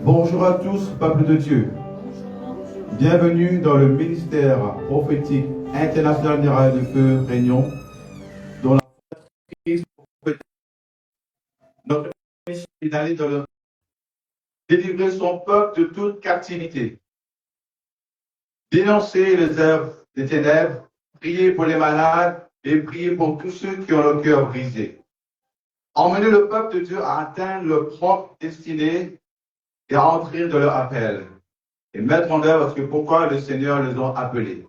Bonjour à tous, peuple de Dieu. Bienvenue dans le ministère prophétique international des Rails de Feu Réunion, dont la fondatrice prophétique, notre mission est d'aller dans le délivrer son peuple de toute captivité, dénoncer les œuvres des ténèbres, prier pour les malades et prier pour tous ceux qui ont le cœur brisé. Emmener le peuple de Dieu à atteindre leur propre destinée et à entrer dans leur appel. Et mettre en œuvre ce que pourquoi le Seigneur les a appelés.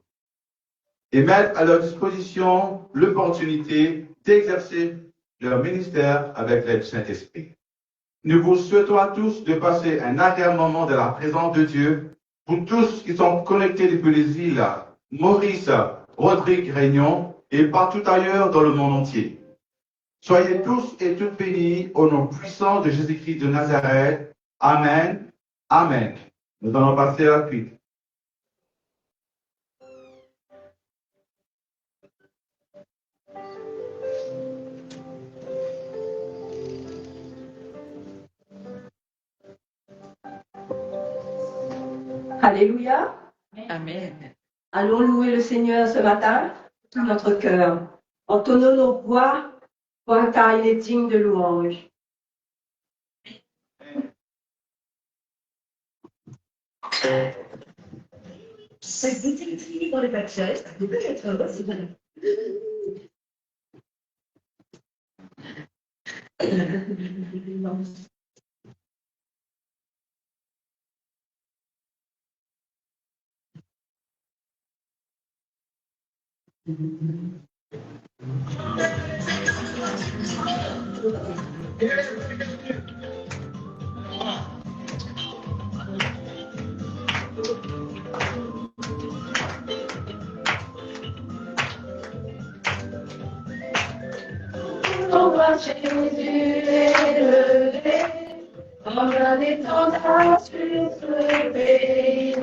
Et mettre à leur disposition l'opportunité d'exercer leur ministère avec l'aide du Saint-Esprit. Nous vous souhaitons à tous de passer un agréable moment de la présence de Dieu pour tous qui sont connectés depuis les îles Maurice, Rodrigue, Réunion et partout ailleurs dans le monde entier. Soyez tous et toutes bénis au nom puissant de Jésus-Christ de Nazareth. Amen. Amen. Nous allons passer à la suite. Alléluia. Amen. Allons louer le Seigneur ce matin, tout notre cœur. Entonnons nos voix, car il est digne de louange. On voit Jésus élevé, comme un étendard sur ce pays.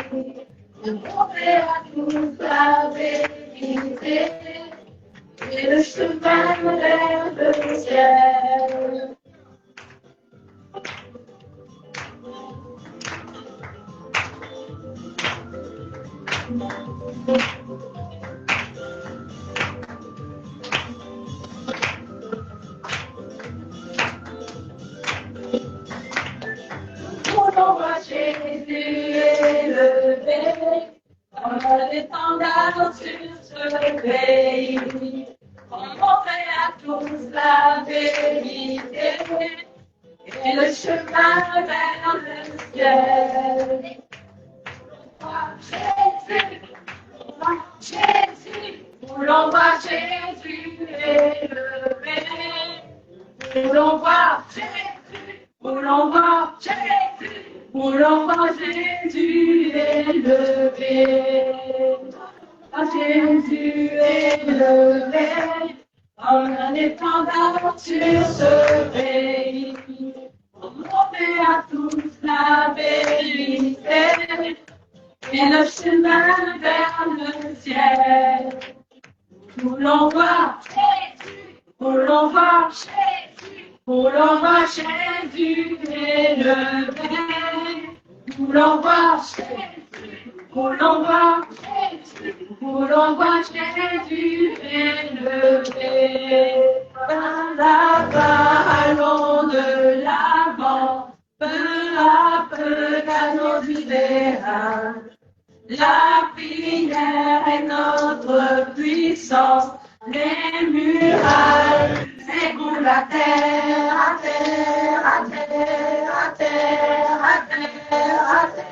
On fait à tous la vérité, et le chemin vers le ciel. On voit Jésus élevé, comme un étendard sur ce pays. On montrait à tous la vérité et le chemin vers le ciel. Où l'on voit Jésus élevé, où l'on voit Jésus, où l'on voit Jésus, où l'on voit Jésus élevé. Jésus élevé, comme un étendard sur ce pays. On montrait à tous la vérité et le chemin vers le ciel. Où l'on voit Jésus, où l'on voit Jésus, où l'on voit Jésus élevé. Où l'on voit Jésus, où l'on voit Jésus, où l'on voit Jésus élevé. Là-bas, allons de l'avant, peu à peu à nos idéaux. La prière est notre puissance, les murailles s'écoulent à terre, à terre, à terre, à terre, à terre, à terre.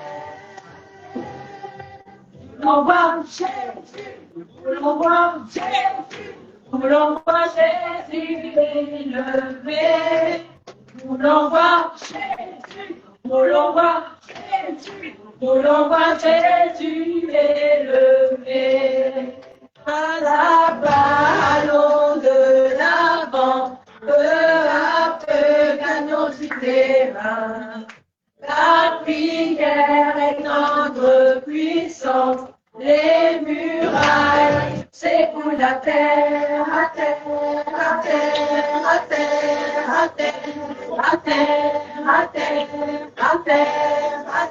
Où l'on voit Jésus, où l'on voit Jésus, où l'on voit Jésus élevé, où l'on voit Jésus, où l'on voit Jésus, où l'on voit Jésus élevé. Là-bas, allons de l'avant, peu à peu gagnons du terrain. La prière est notre puissance, les murailles s'écoulent à terre, à terre, à terre, à terre, à terre, à terre, à terre, à terre.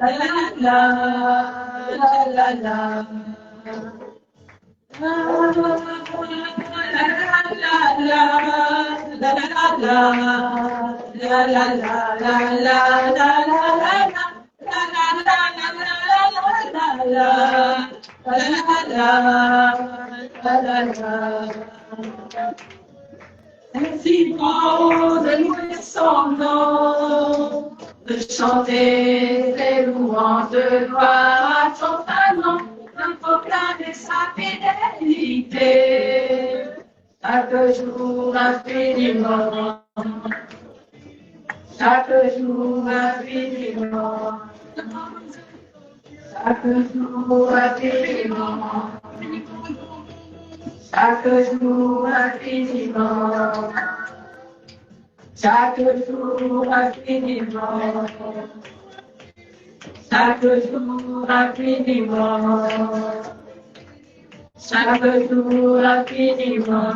la la la la la. Ainsi bon de louer son nom, de chanter les louanges de gloire à son nom, de proclamer sa fidélité, chaque jour infiniment, chaque jour infiniment, chaque jour infiniment, chaque jour infiniment, chaque jour infiniment, chaque jour infiniment, chaque jour infiniment.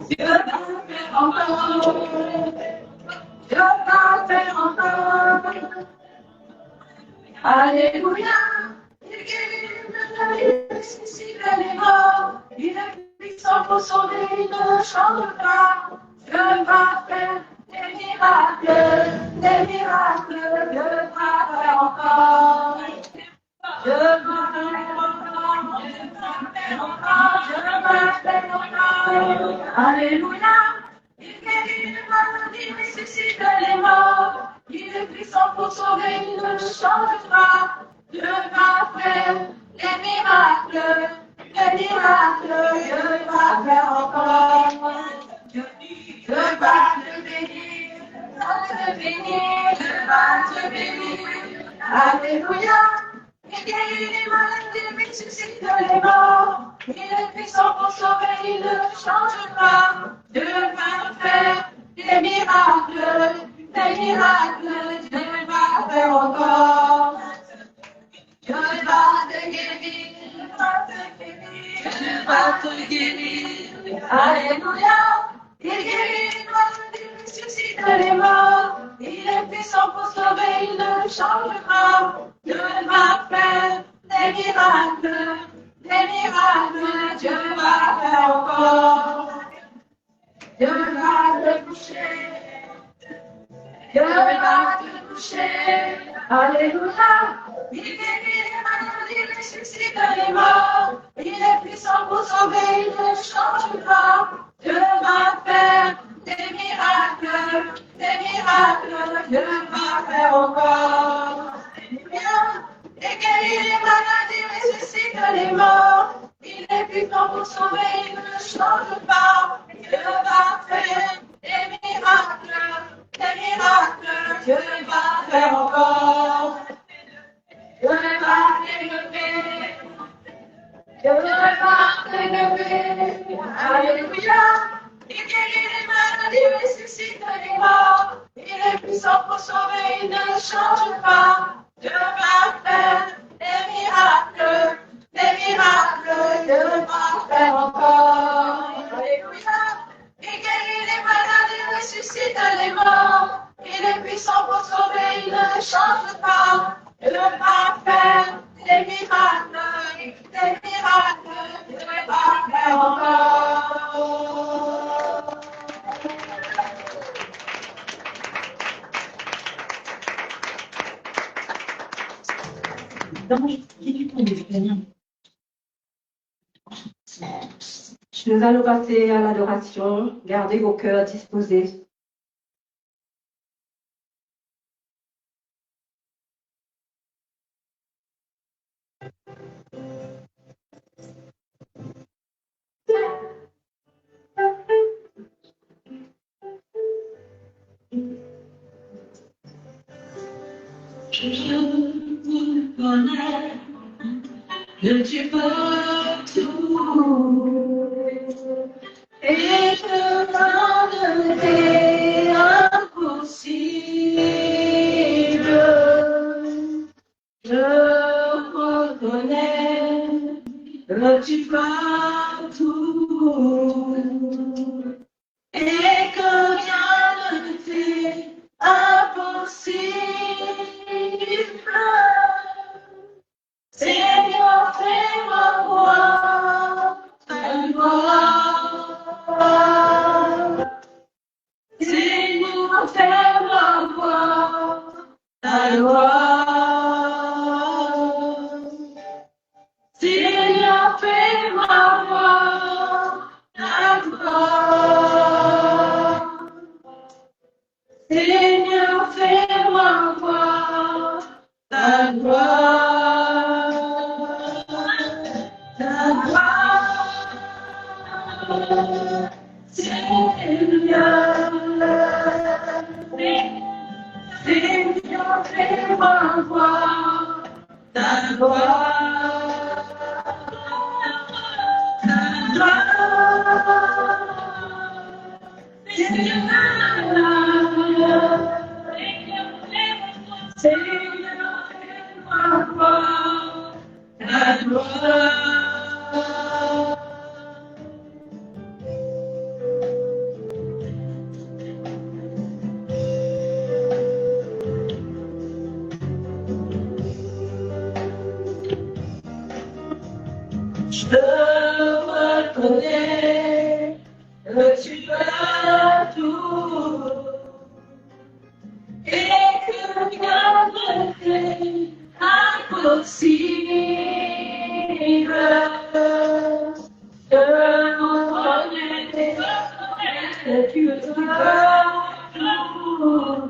Dieu va faire encore, Dieu va faire encore. Alléluia, il guérit, il ressuscite les morts, il est puissant pour sauver, il ne change pas. Dieu va faire des miracles, Dieu va faire encore. Dieu va faire encore, Dieu va faire encore, Dieu va faire encore. Alléluia, il guérit les malades, il ressuscite les morts. Il est puissant pour sauver, il ne change pas. Dieu va faire des miracles, Dieu va faire encore. Dieu va te bénir, Dieu va te bénir. Alléluia. Il guérit les malades, il ressuscite les morts. Il est puissant pour sauver, il ne change pas. Dieu va faire des miracles, Dieu va faire encore. Dieu va te guérir, Dieu va te guérir. Alléluia. Il guérit les malades, il ressuscite les morts. Il est puissant pour sauver, il ne change pas. Dieu va faire des miracles, Dieu va faire encore. Dieu va te toucher, Dieu va te toucher. Alléluia. Il guérit les malades, il ressuscite les morts. Il est puissant pour sauver, il ne change pas. Dieu va faire des miracles, Dieu va faire encore. Alléluia. Il guérit les malades, il ressuscite les morts. Il est puissant pour sauver, il ne change pas. Dieu va faire des miracles, Dieu va faire encore. Dieu va t'élever, Dieu va t'élever. Alléluia. Il guérit les malades, il ressuscite les morts. Il est puissant pour sauver, il ne change pas. Dieu va faire des miracles, Dieu va faire encore. Alléluia. Il guérit les malades, il ressuscite les morts. Il est puissant pour sauver, il ne change pas. Dieu va faire des miracles, Dieu va faire encore. Nous allons passer à l'adoration. Gardez vos cœurs disposés. connais que tu peux tout et que rien ne t'est impossible. Je reconnais que tu peux tout et que rien ne t'est impossible. Seigneur, fais-moi voir ta gloire. Seigneur, fais-moi voir ta gloire. Seigneur, fais-moi voir ta gloire. Seigneur, fais-moi voir ta gloire. Ta gloire. Seigneur, Seigneur, fais-moi voir ta gloire. Ta gloire. Seigneur, fais-moi voir ta gloire. Je reconnais que tu peux tout et que rien ne t'est impossible. Je reconnais que tu peux tout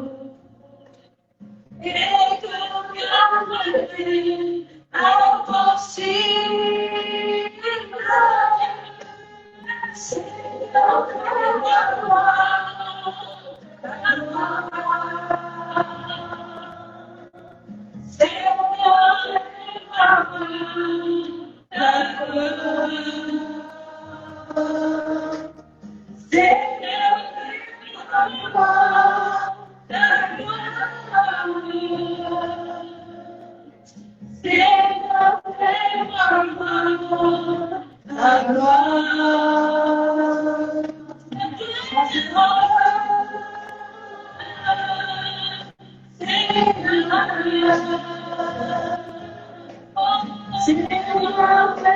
et que rien ne t'est impossible. Seigneur, fais-moi voir ta gloire. Seigneur, fais-moi voir ta gloire. Seigneur, fais-moi voir ta gloire. Seigneur, fais-moi voir ta gloire. Seigneur, fais-moi voir ta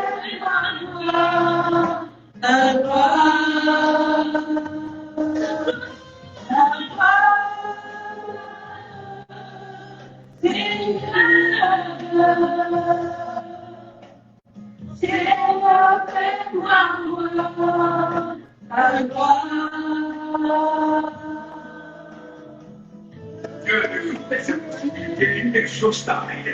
gloire. Ta gloire. Seigneur, fais-moi voir ta gloire. Dieu a fait cette possibilité, quelque chose t'arrive.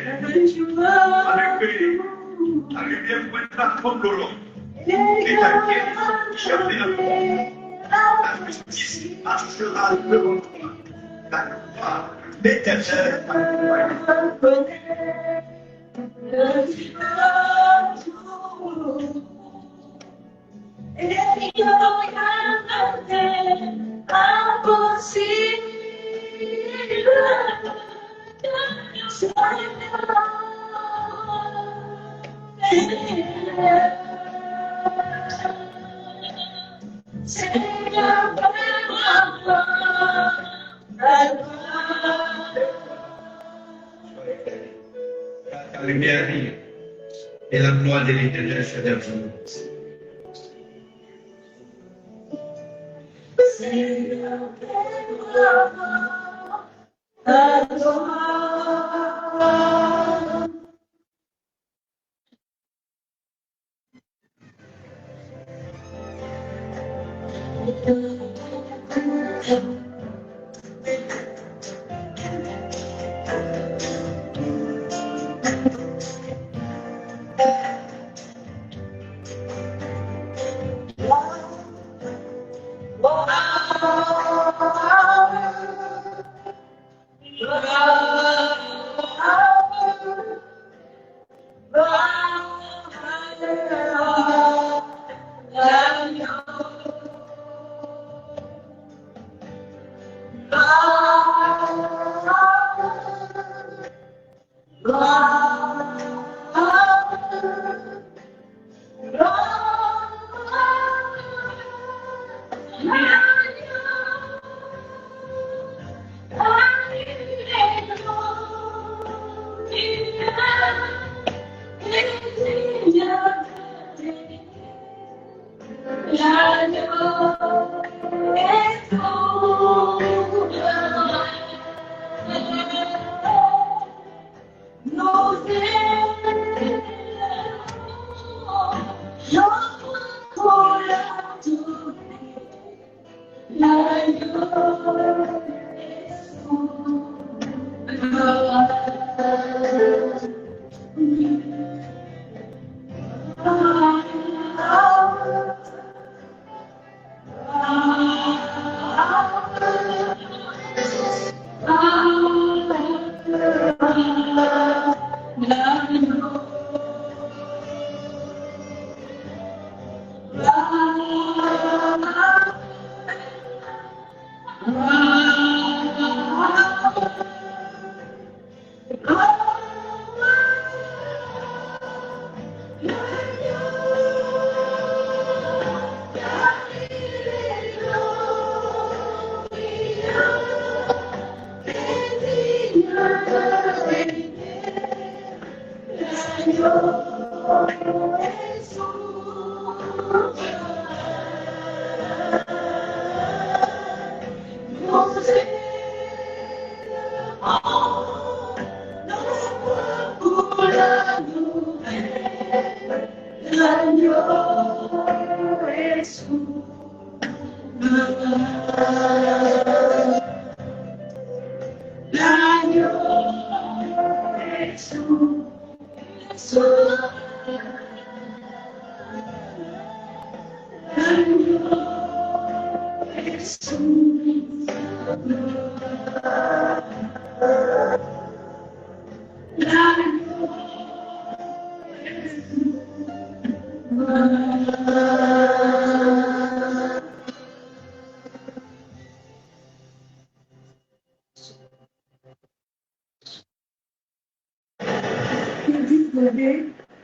La lumière pointera ton colon. Et ta guerre, la justice marchera devant toi. La gloire l'éternel. Et que rien ne t'est impossible. Seigneur, fais-moi voir ta gloire. La lumière arrive et la gloire de l'éternel se dévoile. Seigneur, fais-moi voir ta gloire.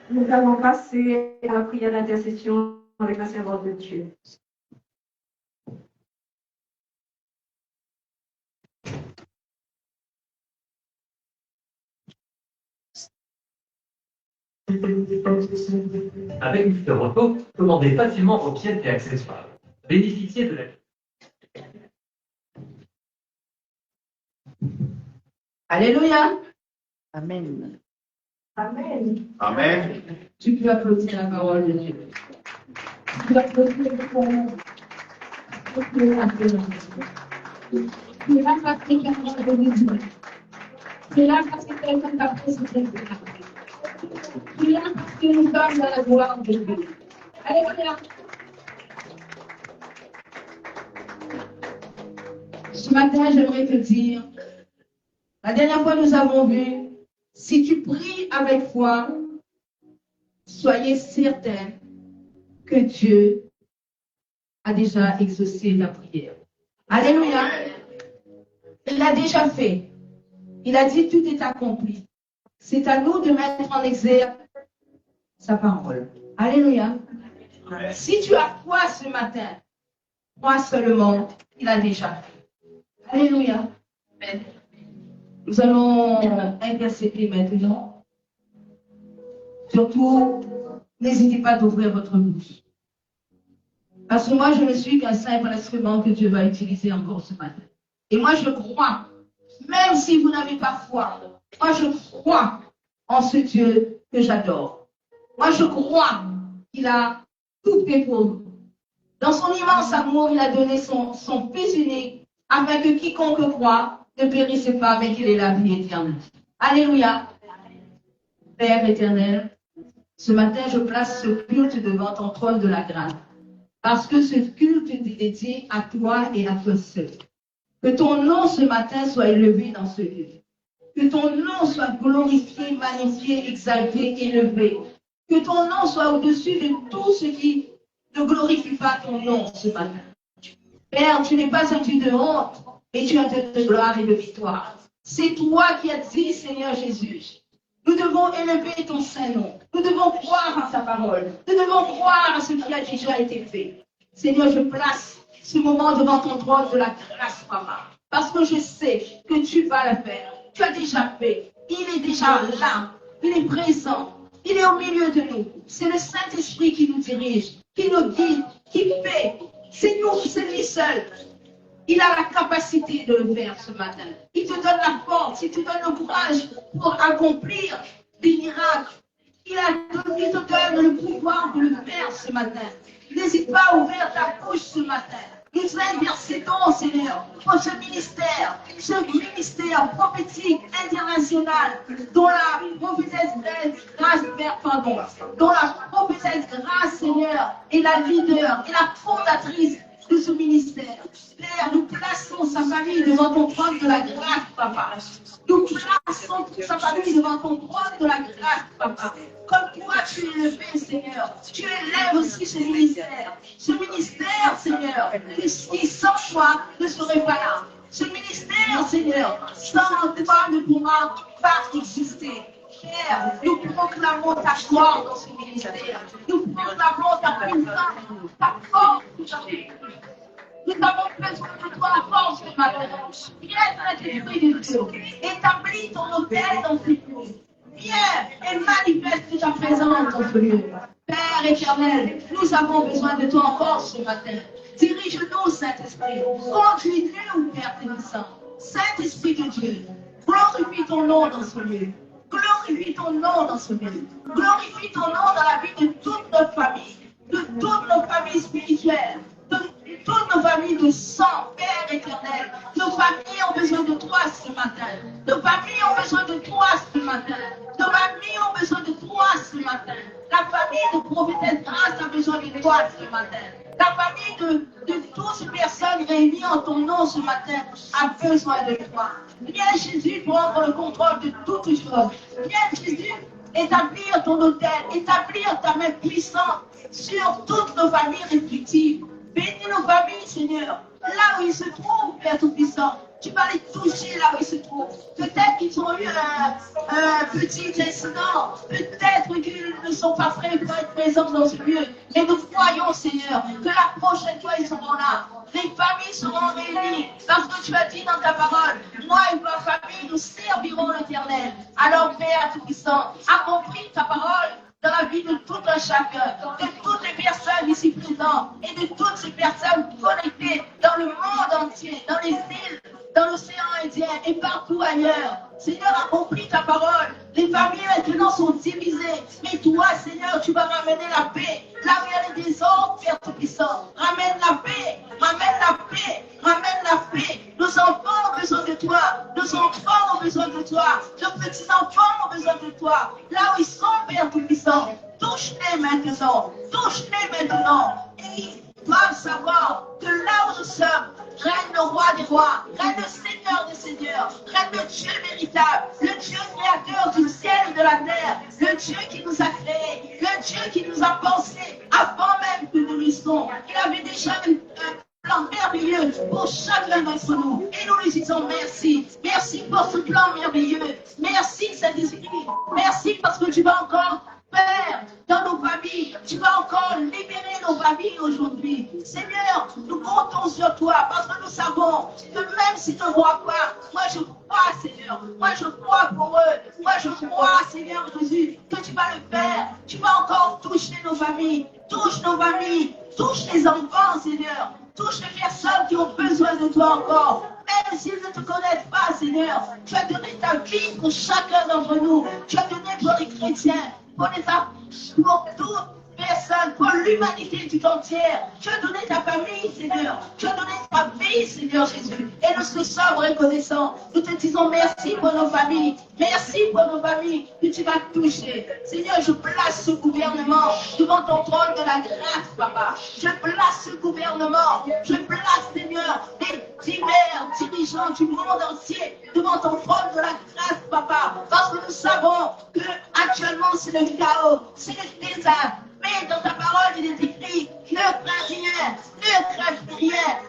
Nous allons passer à la prière d'intercession avec la servante de Dieu. Avec Mister Otto, commandez facilement vos pièces et accessoires. Bénéficiez de la... Alléluia. Amen. Amen. Amen. Tu peux applaudir la parole de Dieu. Tu peux applaudir la parole. C'est là parce que quelqu'un t'a béni. C'est là parce que quelqu'un t'a présenté. C'est là parce que nous sommes dans la gloire de Dieu. Alléluia. Ce matin, j'aimerais te dire, la dernière fois nous avons vu, si tu pries avec foi, soyez certain que Dieu a déjà exaucé ta prière. Alléluia. Il l'a déjà fait. Il a dit tout est accompli. C'est à nous de mettre en exergue sa parole. Alléluia. Si tu as foi ce matin, crois seulement, il a déjà fait. Alléluia. Nous allons intercéder maintenant. Surtout, n'hésitez pas d'ouvrir votre bouche. Parce que moi, je ne suis qu'un simple instrument que Dieu va utiliser encore ce matin. Et moi, je crois, même si vous n'avez pas foi, moi, je crois en ce Dieu que j'adore. Moi, je crois qu'il a tout fait pour nous. Dans son immense amour, il a donné son Fils unique afin que quiconque croit ne périsse pas, mais qu'il ait la vie éternelle. Alléluia. Père éternel, ce matin, je place ce culte devant ton trône de la grâce. Parce que ce culte est dédié à toi et à toi seul. Que ton nom ce matin soit élevé dans ce lieu. Que ton nom soit glorifié, magnifié, exalté, élevé. Que ton nom soit au-dessus de tout ce qui ne glorifie pas ton nom ce matin. Père, tu n'es pas un Dieu de honte, mais tu es un Dieu de gloire et de victoire. C'est toi qui as dit, Seigneur Jésus, nous devons élever ton Saint-Nom. Nous devons croire en sa parole. Nous devons croire à ce qui a déjà été fait. Seigneur, je place ce moment devant ton trône de la grâce, Papa. Parce que je sais que tu vas le faire. Tu as déjà fait. Il est déjà là. Il est présent. Il est au milieu de nous. C'est le Saint-Esprit qui nous dirige, qui nous guide, qui fait. C'est nous, c'est lui seul. Il a la capacité de le faire ce matin. Il te donne la force, il te donne le courage pour accomplir des miracles. Il te donne le pouvoir de le faire ce matin. N'hésite pas à ouvrir ta bouche ce matin. Nous intercédons, Seigneur, pour ce ministère prophétique international, dont la prophétesse grâce, dont la prophétesse grâce, Seigneur, est la leader et la fondatrice de ce ministère. Père, nous plaçons sa famille devant ton trône de la grâce, Papa. Nous plaçons sa famille devant ton trône de la grâce, Papa. Comme toi, tu es élevé, Seigneur. Tu élèves aussi ce ministère. Ce ministère, Seigneur, qui sans toi ne serait pas là. Ce ministère, Seigneur, sans toi ne pourra pas exister. Père, nous proclamons ta gloire dans ce ministère. Nous proclamons ta puissance, ta force. Nous avons besoin de toi à force ce matin. Viens, Saint-Esprit de Dieu. Établis ton hôtel dans ce lieu. Viens et manifeste ta présence dans ce lieu. Père éternel, nous avons besoin de toi encore ce matin. Dirige-nous, Saint-Esprit. Conduis-nous, Père bénissant. Saint-Esprit de Dieu, glorifie ton nom dans ce lieu. Glorifie ton nom dans ce lieu. Glorifie ton nom dans la vie de toute notre famille, de toutes nos familles spirituelles, de toutes nos familles de sang, Père éternel. Nos familles ont besoin de toi ce matin. Nos familles ont besoin de toi ce matin. Nos familles ont besoin de toi ce matin. La famille de prophétesse grâce a besoin de toi ce matin. La famille de toutes ces personnes réunies en ton nom ce matin a besoin de toi. Viens Jésus prendre le contrôle de toutes choses. Viens Jésus établir ton autel, établir ta main puissante sur toutes nos familles respectives. Bénis nos familles, Seigneur, là où ils se trouvent, Père Tout-Puissant. Tu vas les toucher là où ils se trouvent. Peut-être qu'ils ont eu un petit incident. Peut-être qu'ils ne sont pas prêts pour être présents dans ce lieu. Mais nous croyons, Seigneur, que la prochaine fois, ils seront là. Les familles seront réunies. Parce que tu as dit dans ta parole, moi et ma famille, nous servirons l'Éternel. Alors, Père Tout-Puissant, accomplis ta parole dans la vie de tout un chacun, de toutes les personnes ici présentes et de toutes ces personnes connectées dans le monde entier, dans les îles, dans l'océan Indien et partout ailleurs. Seigneur, accomplis ta parole. Les familles maintenant sont divisées. Mais toi, Seigneur, tu vas ramener la paix. Là où il y a des désordres, Père Tout-Puissant, ramène la paix, ramène la paix, ramène la paix. Nos enfants ont besoin de toi. Nos enfants ont besoin de toi. Nos petits-enfants ont besoin de toi. Là où ils sont, Père Tout-Puissant, touche-les maintenant. Touche-les maintenant. Et ils doivent savoir que là où nous sommes, règne le roi des rois, règne le Seigneur des seigneurs, règne le Dieu véritable, le Dieu créateur du ciel et de la terre, le Dieu qui nous a créés, le Dieu qui nous a pensés avant même que nous l'eussions. Il avait déjà un plan merveilleux pour chacun d'entre nous. Et nous lui disons merci. Merci pour ce plan merveilleux. Merci Saint-Esprit. Merci parce que tu vas encore faire dans nos familles. Tu vas encore libérer nos familles aujourd'hui. Seigneur, nous comptons sur toi parce que nous savons que même s'ils ne voient pas, moi je crois, Seigneur. Moi je crois pour eux. Moi je crois, Seigneur Jésus, que tu vas le faire. Tu vas encore toucher nos familles. Touche nos familles. Touche les enfants, Seigneur. Touche les personnes qui ont besoin de toi encore. Même s'ils ne te connaissent pas, Seigneur, tu as donné ta vie pour chacun d'entre nous. Tu as donné pour les chrétiens, pour toute personne, pour l'humanité tout entière. Tu as donné ta famille, Seigneur. Tu as donné ta vie, Seigneur Jésus. Et nous te sommes reconnaissants. Nous te disons merci pour nos familles. Merci pour nos familles que tu vas toucher. Seigneur, je place ce gouvernement devant ton trône de la grâce, Papa. Je place ce gouvernement. Je place, Seigneur, les divers dirigeants du monde entier devant ton trône de la grâce, Papa. Parce que nous savons que actuellement c'est le chaos, c'est le désastre. Mais dans ta parole, il est écrit, ne crains rien,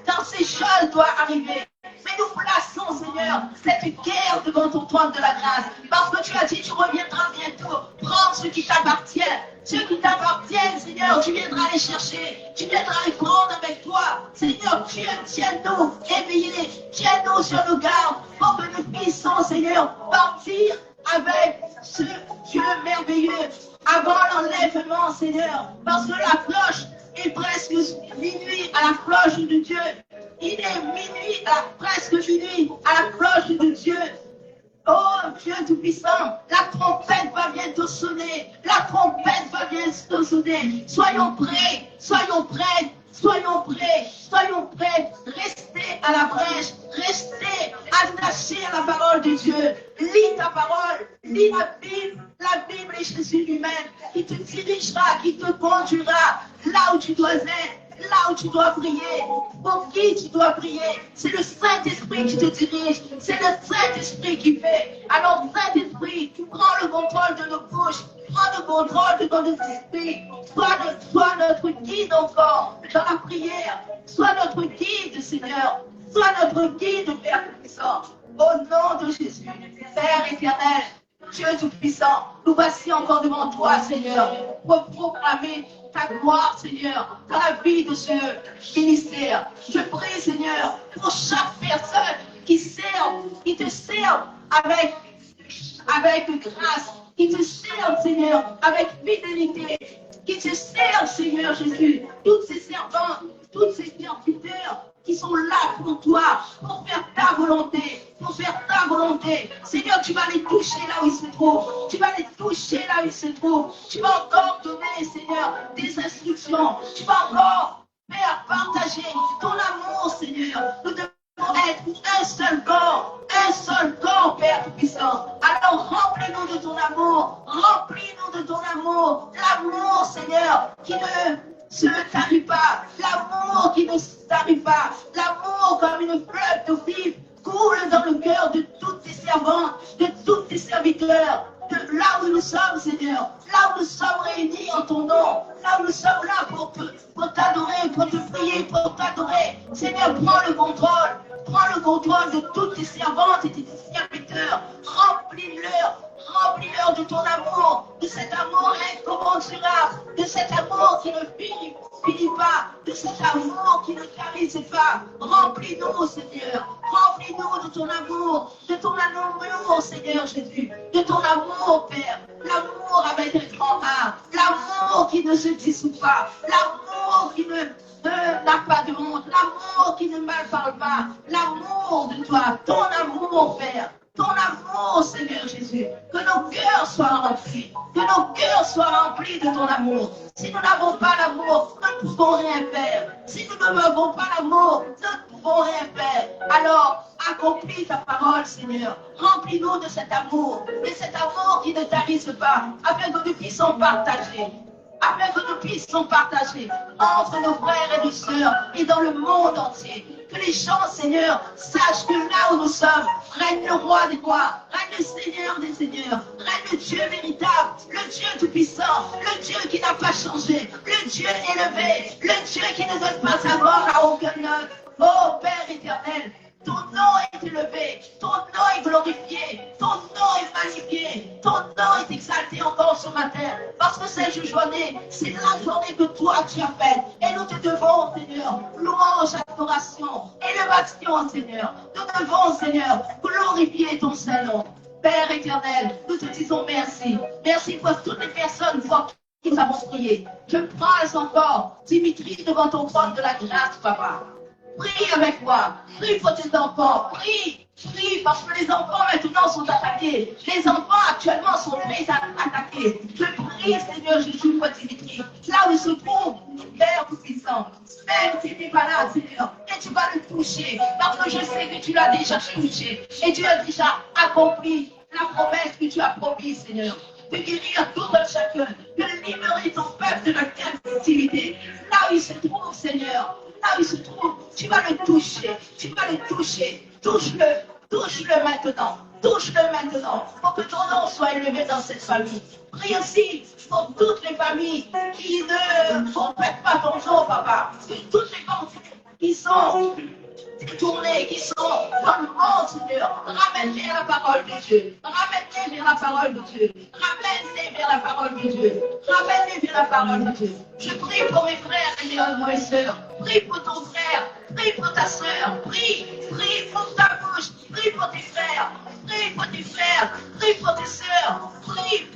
car ces choses doivent arriver. Mais nous plaçons, Seigneur, cette guerre devant ton trône de la grâce. Parce que tu as dit, tu reviendras bientôt. Prends ce qui t'appartient. Ceux qui t'appartiennent, Seigneur, tu viendras les chercher. Tu viendras les prendre avec toi. Seigneur, tiens-nous éveillés. Tiens-nous sur nos gardes. Pour que nous puissions, Seigneur, partir avec ce Dieu merveilleux. Avant l'enlèvement, Seigneur. Parce que la cloche est presque minuit à la cloche de Dieu. Il est minuit, presque minuit, à la cloche de Dieu. Oh Dieu Tout-Puissant, la trompette va bientôt sonner. La trompette va bientôt sonner. Soyons prêts, soyons prêts, soyons prêts, soyons prêts. Restez à la brèche, restez attachés à la parole de Dieu. Lis ta parole, lis la Bible. La Bible est Jésus lui-même qui te dirigera, qui te conduira là où tu dois être. Là où tu dois prier, pour qui tu dois prier, c'est le Saint-Esprit qui te dirige, c'est le Saint-Esprit qui fait. Alors Saint-Esprit, prends le contrôle de nos bouches, prends le contrôle de ton esprit, sois notre guide encore dans la prière, sois notre guide Seigneur, sois notre guide Père Tout-Puissant, au nom de Jésus, Père éternel. Dieu Tout-Puissant, nous voici encore devant toi, Seigneur, pour proclamer ta gloire, Seigneur, dans la vie de ce ministère. Je prie, Seigneur, pour chaque personne qui te serve avec grâce, qui te serve, Seigneur, avec fidélité, qui te serve, Seigneur Jésus, toutes ces servantes, toutes ces serviteurs qui sont là pour toi, pour faire ta volonté, pour faire ta volonté. Seigneur, tu vas les toucher là où ils se trouvent. Tu vas les toucher là où ils se trouvent. Tu vas encore donner, Seigneur, des instructions. Tu vas encore faire partager ton amour, Seigneur. Nous devons être un seul corps, Père Tout-Puissant. Alors remplis-nous de ton amour, remplis-nous de ton amour, l'amour, Seigneur, qui ne se tarit pas, l'amour qui ne se tarit pas, l'amour comme une fleuve d'eau vive coule dans le cœur de toutes tes servantes, de tous tes serviteurs, de là où nous sommes, Seigneur, là où nous sommes réunis en ton nom, là où nous sommes là pour t'adorer, pour te prier, pour t'adorer. Seigneur, prends le contrôle de toutes tes servantes et tes serviteurs, remplis-leur de ton amour, de cet amour incommensurable, de cet amour qui ne finit pas, de cet amour qui ne tarisse pas. Remplis-nous, Seigneur, remplis-nous de ton amour, Seigneur Jésus, de ton amour, Père, l'amour avec un grand A, l'amour qui ne se dissout pas, l'amour qui n'a pas de honte, l'amour qui ne mal parle pas, l'amour de toi, ton amour, Père. Ton amour, Seigneur Jésus, que nos cœurs soient remplis, de ton amour. Si nous n'avons pas l'amour, nous ne pouvons rien faire. Si nous n'avons pas l'amour, nous ne pouvons rien faire. Alors, accomplis ta parole, Seigneur. Remplis-nous de cet amour qui ne tarisse pas, afin que nous puissions partager. Entre nos frères et nos sœurs et dans le monde entier. Que les gens, Seigneur, sachent que là où nous sommes, règne le roi des rois, règne le Seigneur des seigneurs, règne le Dieu véritable, le Dieu tout-puissant, le Dieu qui n'a pas changé, le Dieu élevé, le Dieu qui ne donne pas sa mort à aucun homme. Oh Père éternel, ton nom est élevé, ton nom est glorifié, ton nom est magnifié, ton nom est exalté encore ce matin. Parce que cette journée, c'est la journée que toi tu as faite. Et nous te devons, Seigneur, louange, adoration, élévation, Seigneur. Nous devons, Seigneur, glorifier ton Saint-Nom. Père éternel, nous te disons merci. Merci pour toutes les personnes pour qui nous avons prié. Je prends encore Dimitri devant ton trône de la grâce, Papa. Prie avec moi, prie pour tes enfants, prie parce que les enfants maintenant sont attaqués. Les enfants actuellement sont très attaqués. Je prie, Seigneur Jésus, pour Dimitri, là où il se trouve, Père Tout-Puissant. Même s'il n'est pas là, Seigneur, et tu vas le toucher, parce que je sais que tu l'as déjà touché, et tu as déjà accompli la promesse que tu as promise, Seigneur, de guérir tout un chacun, de libérer ton peuple de la captivité. Là où il se trouve, Seigneur, là où il se trouve, tu vas le toucher, touche-le maintenant, pour que ton nom soit élevé dans cette famille. Prie aussi pour toutes les familles qui ne comprennent pas ton nom, Papa, toutes les familles qui sont détournés, qui sont dans le monde, Seigneur. Ramène-les à la parole de Dieu. Ramène-les vers la parole de Dieu. Ramène-les vers la parole de Dieu. Ramène-les vers la parole de Dieu. Je prie pour mes frères et mes sœurs. Prie pour ton frère. Prie pour ta sœur. Prie pour ta bouche. Prie pour tes frères. Prie pour tes frères. Prie pour tes sœurs. Prie.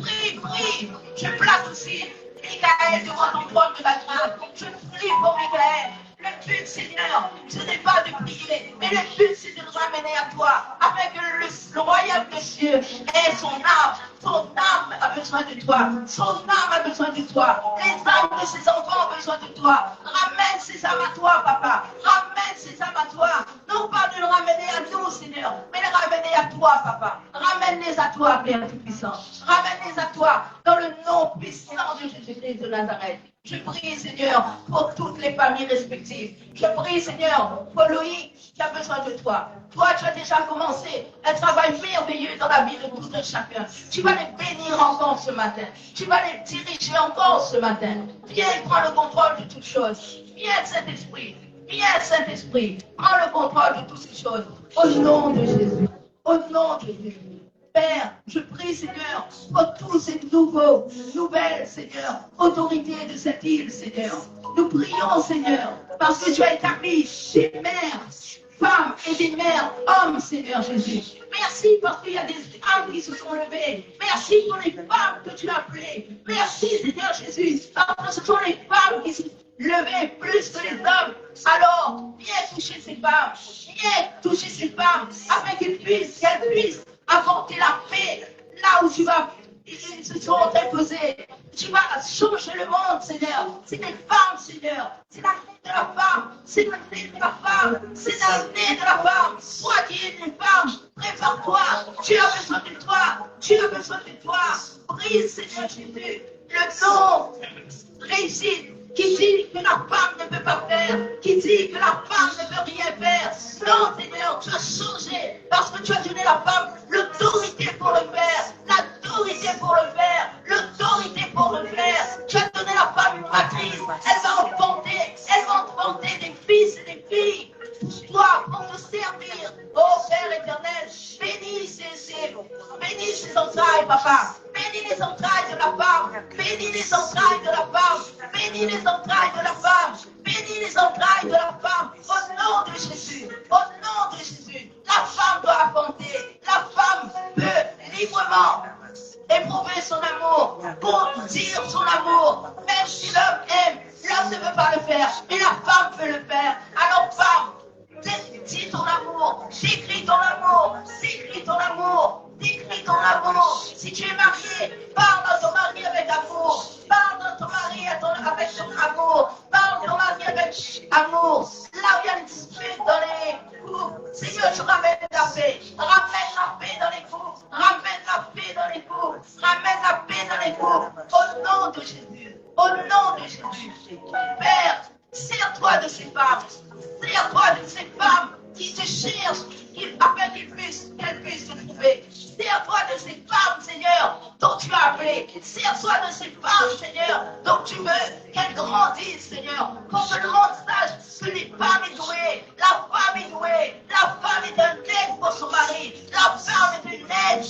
Je place aussi Michael devant ton trône de la grâce. Je prie pour Michael. Le but, Seigneur, ce n'est pas de prier, mais le but, c'est de ramener à toi, afin que le royaume des cieux ait son âme. Son âme a besoin de toi. Son âme a besoin de toi. Les âmes de ses enfants ont besoin de toi. Ramène ces âmes à toi, papa. Ramène ces âmes à toi. Non pas de le ramener à nous, Seigneur, mais de le ramener à toi, papa. Ramène-les à toi, Père Tout-Puissant. Ramène-les à toi dans le nom puissant de Jésus-Christ de Nazareth. Je prie, Seigneur, pour toutes les familles respectives. Je prie, Seigneur, pour Loïc qui a besoin de toi. Toi, tu as déjà commencé un travail merveilleux dans la vie de tout un chacun. Tu vas les bénir encore ce matin. Tu vas les diriger encore ce matin. Viens, prends le contrôle de toutes choses. Viens, Saint-Esprit. Viens, Saint-Esprit. Prends le contrôle de toutes ces choses. Au nom de Jésus. Au nom de Jésus. Père, je prie, Seigneur, pour tous ces nouvelles, Seigneur, autorités de cette île, Seigneur. Nous prions, Seigneur, parce que tu as établi des mères, femmes et des mères, hommes, Seigneur Jésus. Merci parce qu'il y a des femmes qui se sont levées. Merci pour les femmes que tu as appelées. Merci, Seigneur Jésus, parce que ce sont les femmes qui se sont levées plus que les hommes. Alors, viens toucher ces femmes. Viens toucher ces femmes afin qu'elles puissent apporter la paix là où ils se sont imposés. Tu vas changer le monde, Seigneur. C'est des femmes, Seigneur. C'est l'année de la femme. C'est l'année de la femme. C'est l'année de la femme. Toi qui es une femme, prépare-toi. Tu as besoin de toi. Tu as besoin de toi. Prie, Seigneur Jésus. Le nom réussit. Qui dit que la femme ne peut pas faire, qui dit que la femme ne peut rien faire. Non, Seigneur, tu as changé parce que tu as donné la femme l'autorité pour le faire, l'autorité pour le faire, l'autorité pour le faire. Tu as donné la femme une matrice, elle va enfanter des fils et des filles. Toi, pour te servir, oh Père éternel, bénis ses entrailles, papa. Bénis les entrailles de la femme. Bénis les entrailles de la femme. Bénis les entrailles de la femme. Bénis les entrailles de la femme. Au nom de Jésus. Au nom de Jésus. La femme doit affronter. La femme peut librement éprouver son amour, pour dire son amour. Même si l'homme aime, l'homme ne veut pas le faire. Mais la femme peut le faire. Alors femme, dis ton amour, décris ton amour, décris ton amour, décris ton amour. Si tu es marié, parle à ton mari avec amour, parle à ton mari avec son amour, parle à ton mari avec amour. Là où il y a une dispute dans les couples, Seigneur, tu ramènes la paix dans les couples, ramène la paix dans les couples, ramène la paix dans les couples, au nom de Jésus, au nom de Jésus. Père, sers-toi de ces femmes. Sers-toi de ces femmes qui te cherchent, afin qu'elles puissent te trouver. Sers-toi de ces femmes, Seigneur, dont tu as appelé. Sers-toi de ces femmes, Seigneur, dont tu veux qu'elles grandissent, Seigneur. Pour que le monde sache que les femmes sont douées. La femme est douée. La femme est un aide pour son mari. La femme est une aide,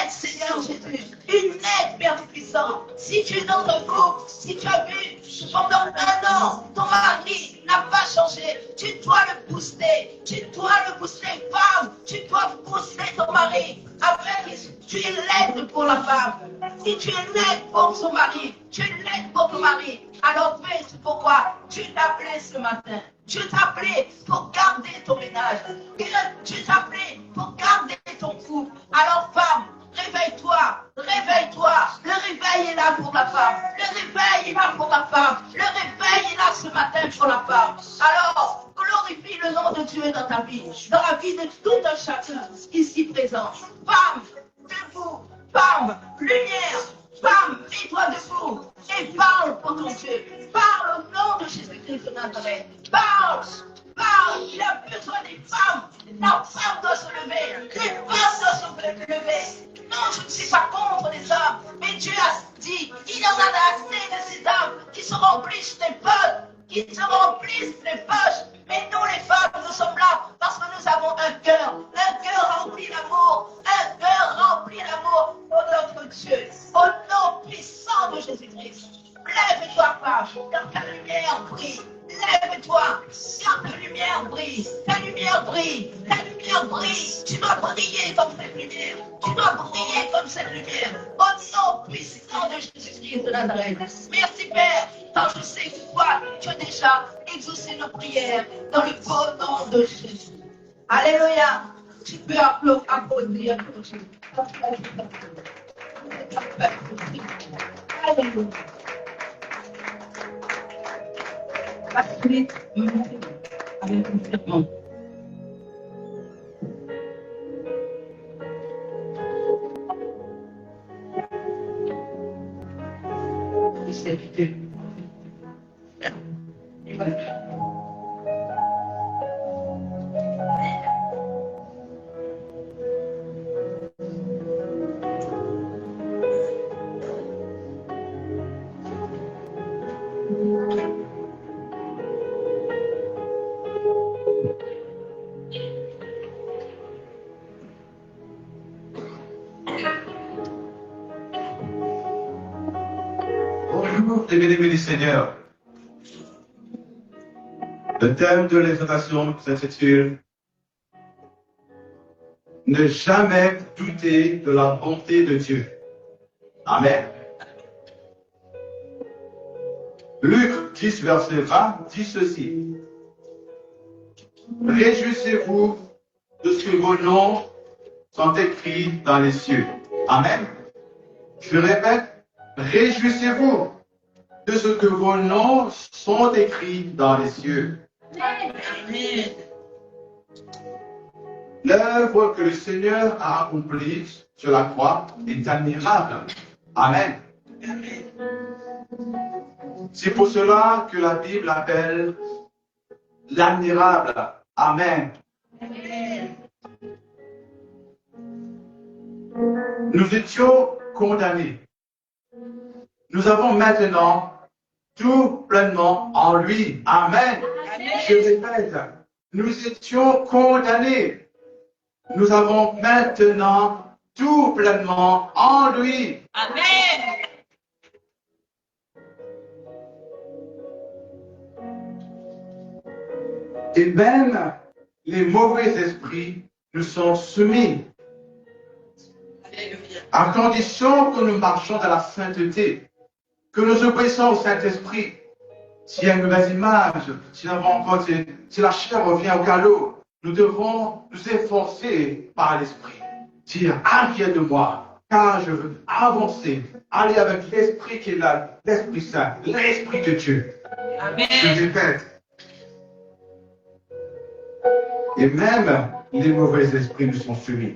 Seigneur Jésus. Une aide, Père Tout-Puissant. Si tu es dans un couple, si tu as vu pendant 1 an, ton mari n'a pas changé, tu dois le booster. Tu dois le booster, femme. Tu dois booster ton mari. Afin que tu es l'aide pour la femme. Si tu es l'aide pour son mari, tu es l'aide pour ton mari. Alors fais ce pourquoi tu t'es appelé ce matin. Tu t'es appelé pour garder ton ménage. Tu t'es appelé pour garder ton couple. Alors femme, réveille-toi, réveille-toi. Le réveil est là pour la femme. Le réveil est là pour la femme. Le réveil est là ce matin pour la femme. Alors, glorifie le nom de Dieu dans ta vie, dans la vie de tout un chacun ici présent. Femme, debout. Femme, lumière. Femme, mets-toi debout et parle pour ton Dieu. Parle au nom de Jésus-Christ de Nazareth. Parle. Il a besoin des femmes. La femme doit se lever. Les femmes doivent se lever. Non, je ne suis pas contre les hommes. Mais Dieu a dit, il y en a assez de ces hommes qui se remplissent des poches. Mais nous, les femmes, nous sommes là parce que nous avons un cœur rempli d'amour. Un cœur rempli d'amour pour notre Dieu. Au nom puissant de Jésus-Christ. Lève-toi, femme, car ta lumière brille. Lève-toi, car ta lumière brille. Ta lumière brille. Ta lumière brille. Tu dois briller comme cette lumière. Tu dois briller comme cette lumière. Au nom puissant de Jésus-Christ de Nazareth. Merci, Père, car je sais que toi, tu as déjà exaucé nos prières dans le beau nom de Jésus. Alléluia. Tu peux applaudir. Alléluia. Bonjour, les bien-aimés du Seigneur. Le thème de l'exhortation s'intitule « Ne jamais douter de la bonté de Dieu ». Amen. Luc 10, verset 20 dit ceci. « Réjouissez-vous de ce que vos noms sont écrits dans les cieux. » Amen. Je répète, réjouissez-vous de ce que vos noms sont écrits dans les cieux. Amen. L'œuvre que le Seigneur a accomplie sur la croix est admirable. Amen. C'est pour cela que la Bible appelle l'admirable. Amen. Nous étions condamnés. Nous avons maintenant tout pleinement en lui. Amen. Je répète, nous étions condamnés. Nous avons maintenant tout pleinement en lui. Amen. Et même les mauvais esprits nous sont soumis, à condition que nous marchons dans la sainteté, que nous obéissons au Saint-Esprit. S'il y a une mauvaise image, si la chair revient au galop, nous devons nous efforcer par l'Esprit. Dire, inquiète de moi, car je veux avancer, aller avec l'Esprit qui est là, l'Esprit Saint, l'Esprit de Dieu. Amen. Je répète. Et même les mauvais esprits nous sont soumis.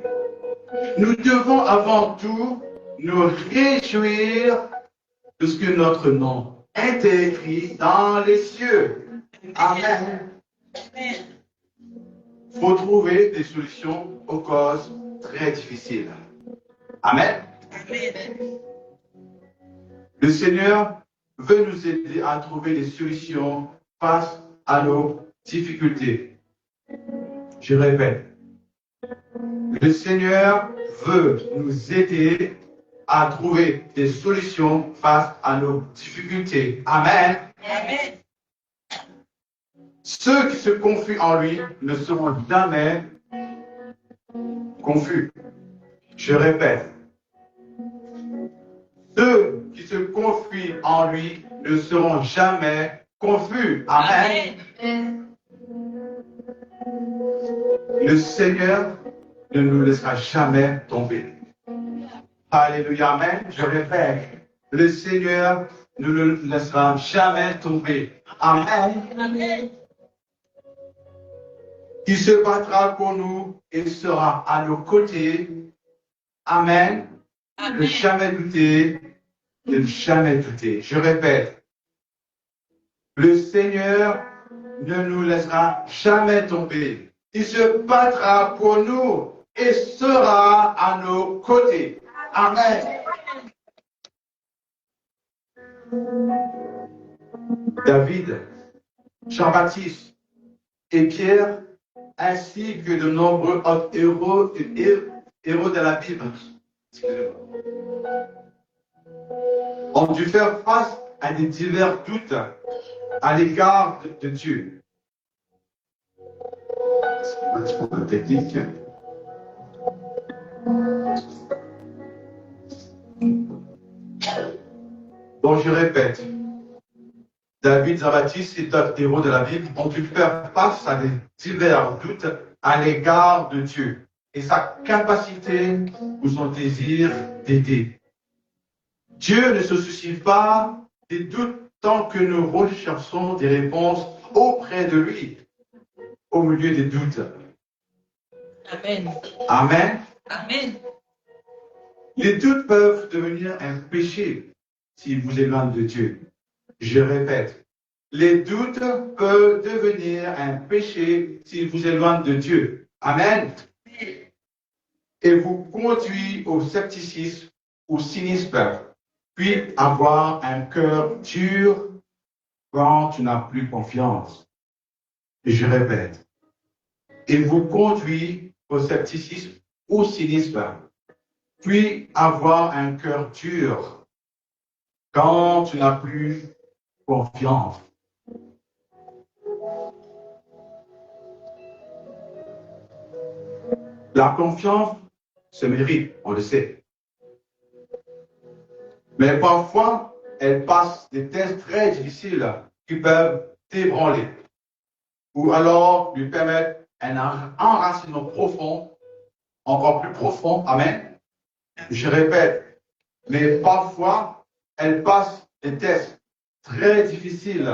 Nous devons avant tout nous réjouir de ce que notre nom est écrit dans les cieux. Amen. Il faut trouver des solutions aux causes très difficiles. Amen. Le Seigneur veut nous aider à trouver des solutions face à nos difficultés. Je répète, le Seigneur veut nous aider à trouver des solutions face à nos difficultés. Amen. Amen. Ceux qui se confient en lui ne seront jamais confus. Je répète, ceux qui se confient en lui ne seront jamais confus. Amen. Amen. Le Seigneur ne nous laissera jamais tomber. Alléluia, amen. Je répète, le Seigneur ne nous laissera jamais tomber. Amen. Amen. Il se battra pour nous et sera à nos côtés. Amen. Ne jamais douter, ne jamais douter. Je répète, le Seigneur ne nous laissera jamais tomber. Il se battra pour nous et sera à nos côtés. Amen. David, Jean-Baptiste et Pierre, ainsi que de nombreux autres héros de la Bible, ont dû faire face à des divers doutes à l'égard de Dieu. Technique. Bon, je répète, David, Jean-Baptiste et d'autres héros de la Bible ont dû faire face à des divers doutes à l'égard de Dieu et sa capacité ou son désir d'aider. Dieu ne se soucie pas des doutes tant que nous recherchons des réponses auprès de lui au milieu des doutes. Amen. Amen. Amen. Les doutes peuvent devenir un péché s'ils vous éloignent de Dieu. Je répète, les doutes peuvent devenir un péché s'ils vous éloignent de Dieu. Amen. Et vous conduit au scepticisme, au cynisme, puis avoir un cœur dur quand tu n'as plus confiance. Je répète, et vous conduit au scepticisme, au cynisme, puis avoir un cœur dur quand tu n'as plus confiance. La confiance se mérite, on le sait. Mais parfois, elle passe des tests très difficiles qui peuvent t'ébranler ou alors lui permettre un enracinement profond, encore plus profond. Amen. Je répète, mais parfois, elle passe des tests très difficiles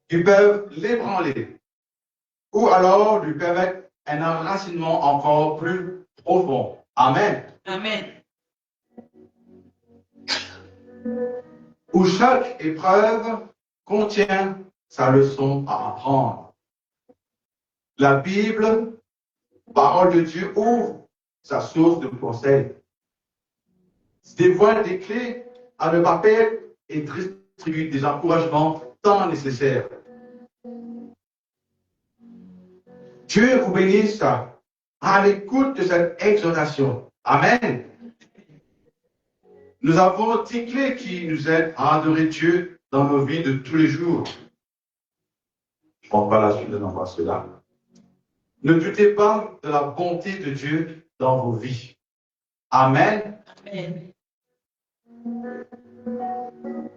qui peuvent l'ébranler ou alors lui permettre un enracinement encore plus profond. Amen. Amen. Où chaque épreuve contient sa leçon à apprendre. La Bible, parole de Dieu, ouvre sa source de conseil, dévoile des clés à ne pas perdre et distribue des encouragements tant nécessaires. Dieu vous bénisse à l'écoute de cette exhortation. Amen. Nous avons 10 clés qui nous aident à adorer Dieu dans nos vies de tous les jours. Je ne prends pas la suite de n'en cela. Ne doutez pas de la bonté de Dieu dans vos vies. Amen. Amen.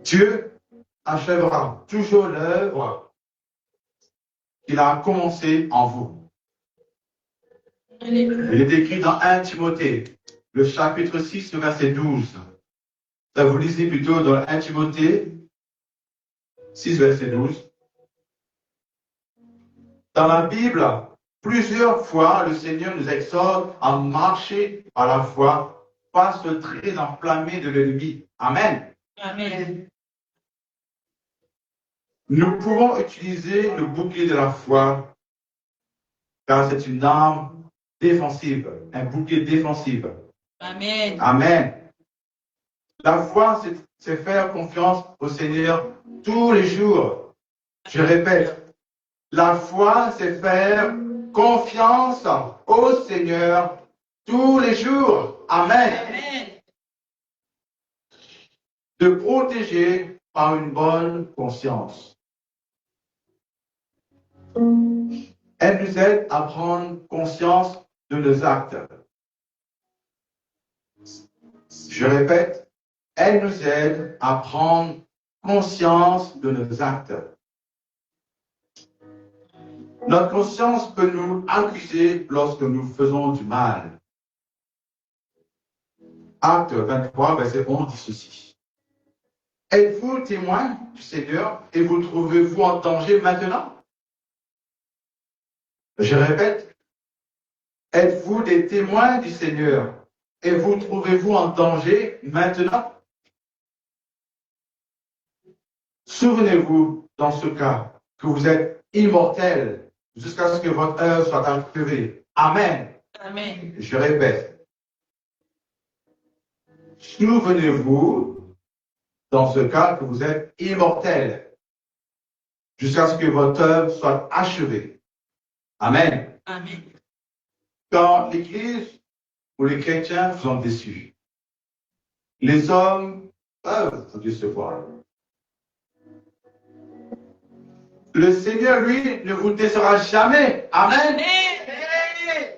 Dieu achèvera toujours l'œuvre qu'il a commencée en vous. Alléluia. Il est écrit dans 1 Timothée, le chapitre 6, le verset 12. Ça, vous lisez plutôt dans 1 Timothée 6, verset 12. Dans la Bible, plusieurs fois, le Seigneur nous exhorte à marcher par la foi face au trait enflammé de l'ennemi. Amen. Amen. Nous pouvons utiliser le bouclier de la foi, car c'est une arme défensive, un bouclier défensif. Amen. Amen. La foi, c'est faire confiance au Seigneur tous les jours. Je répète, la foi, c'est faire confiance au Seigneur tous les jours. Amen. Amen. De protéger par une bonne conscience. Elle nous aide à prendre conscience de nos actes. Je répète, elle nous aide à prendre conscience de nos actes. Notre conscience peut nous accuser lorsque nous faisons du mal. Acte 23, verset 11 dit ceci. Êtes-vous témoin du Seigneur et vous trouvez-vous en danger maintenant? Je répète, êtes-vous des témoins du Seigneur et vous trouvez-vous en danger maintenant? Souvenez-vous dans ce cas que vous êtes immortel jusqu'à ce que votre œuvre soit achevée. Amen. Amen. Je répète. Souvenez-vous dans ce cas que vous êtes immortel jusqu'à ce que votre œuvre soit achevée. Amen. Amen. Quand l'Église ou les chrétiens sont déçus, les hommes peuvent décevoir. Le Seigneur, lui, ne vous décevra jamais. Amen. Amen.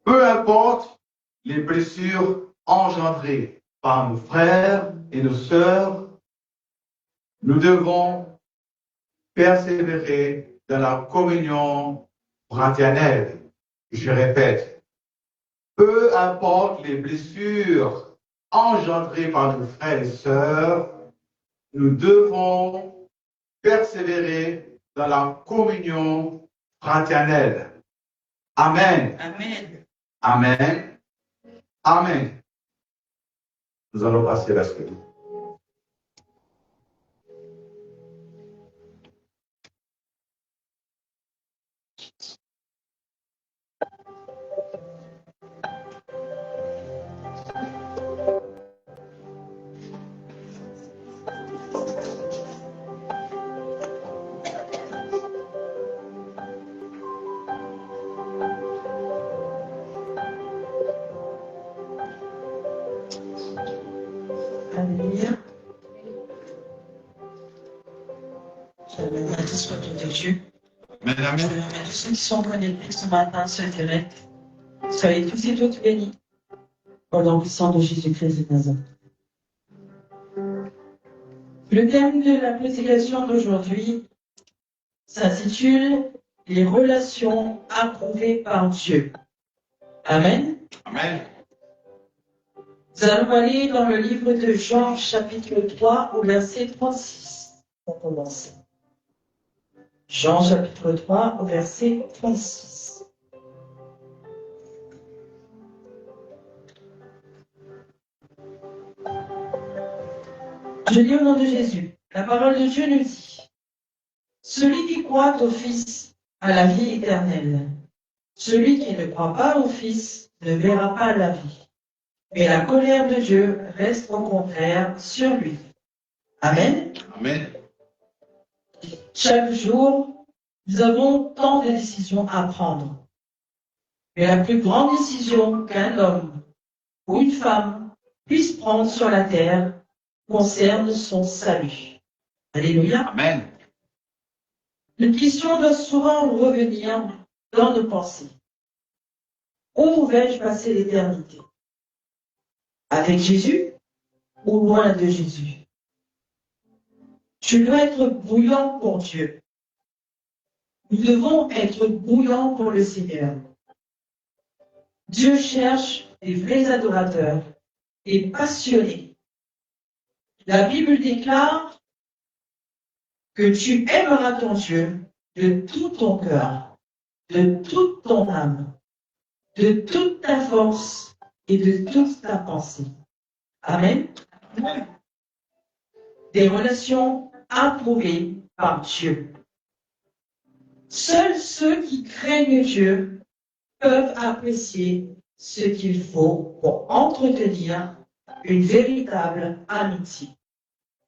Peu importe les blessures engendrées par nos frères et nos sœurs, nous devons persévérer dans la communion fraternelle. Je répète, peu importe les blessures engendrées par nos frères et sœurs, nous devons persévérer dans la communion fraternelle. Amen. Amen. Amen. Amen. Nous allons passer la suite. Alléluia. J'avais la discipline de Dieu. Mesdames, Je remercie tous ceux qui sont connectés ce matin sur Internet. Soyez tous et toutes bénis. Au nom puissant de Jésus-Christ de Nazareth. Le thème de la prédication d'aujourd'hui s'intitule « Les relations approuvées par Dieu ». Amen. Amen. Nous allons aller dans le livre de Jean, chapitre 3, au verset 36. On commence. Jean, chapitre 3, au verset 36. Je lis au nom de Jésus. La parole de Dieu nous dit, « Celui qui croit au Fils a la vie éternelle. Celui qui ne croit pas au Fils ne verra pas la vie. Mais la colère de Dieu reste au contraire sur lui. » Amen. Amen. Chaque jour, nous avons tant de décisions à prendre. Mais la plus grande décision qu'un homme ou une femme puisse prendre sur la terre concerne son salut. Alléluia. Amen. Une question doit souvent revenir dans nos pensées. Où vais-je passer l'éternité? Avec Jésus ou loin de Jésus? Je dois être bouillant pour Dieu. Nous devons être bouillants pour le Seigneur. Dieu cherche des vrais adorateurs et passionnés. La Bible déclare que tu aimeras ton Dieu de tout ton cœur, de toute ton âme, de toute ta force et de toute ta pensée. Amen. Des relations approuvées par Dieu. Seuls ceux qui craignent Dieu peuvent apprécier ce qu'il faut pour entretenir une véritable amitié.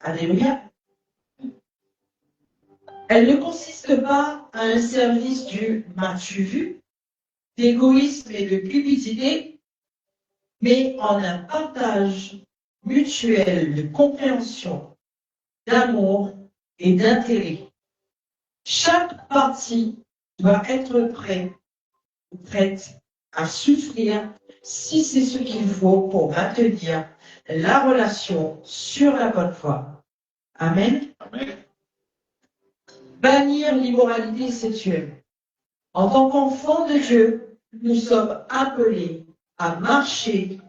Alléluia. Elle ne consiste pas à un service du m'as-tu vu, d'égoïsme et de cupidité, mais en un partage mutuel de compréhension, d'amour et d'intérêt. Chaque partie doit être prête à souffrir si c'est ce qu'il faut pour maintenir la relation sur la bonne voie. Amen. Amen. Bannir l'immoralité sexuelle. En tant qu'enfants de Dieu, nous sommes appelés à marcher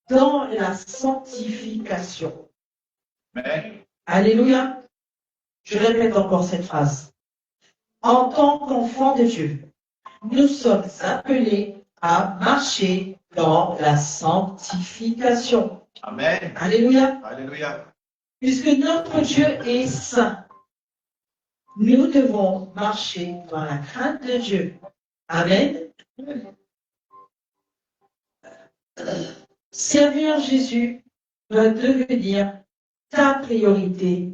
dans la sanctification. Amen. Alléluia. Je répète encore cette phrase. En tant qu'enfants de Dieu, nous sommes appelés à marcher dans la sanctification. Amen. Alléluia. Alléluia. Puisque notre Dieu est saint, nous devons marcher dans la crainte de Dieu. Amen. Servir Jésus doit devenir ta priorité,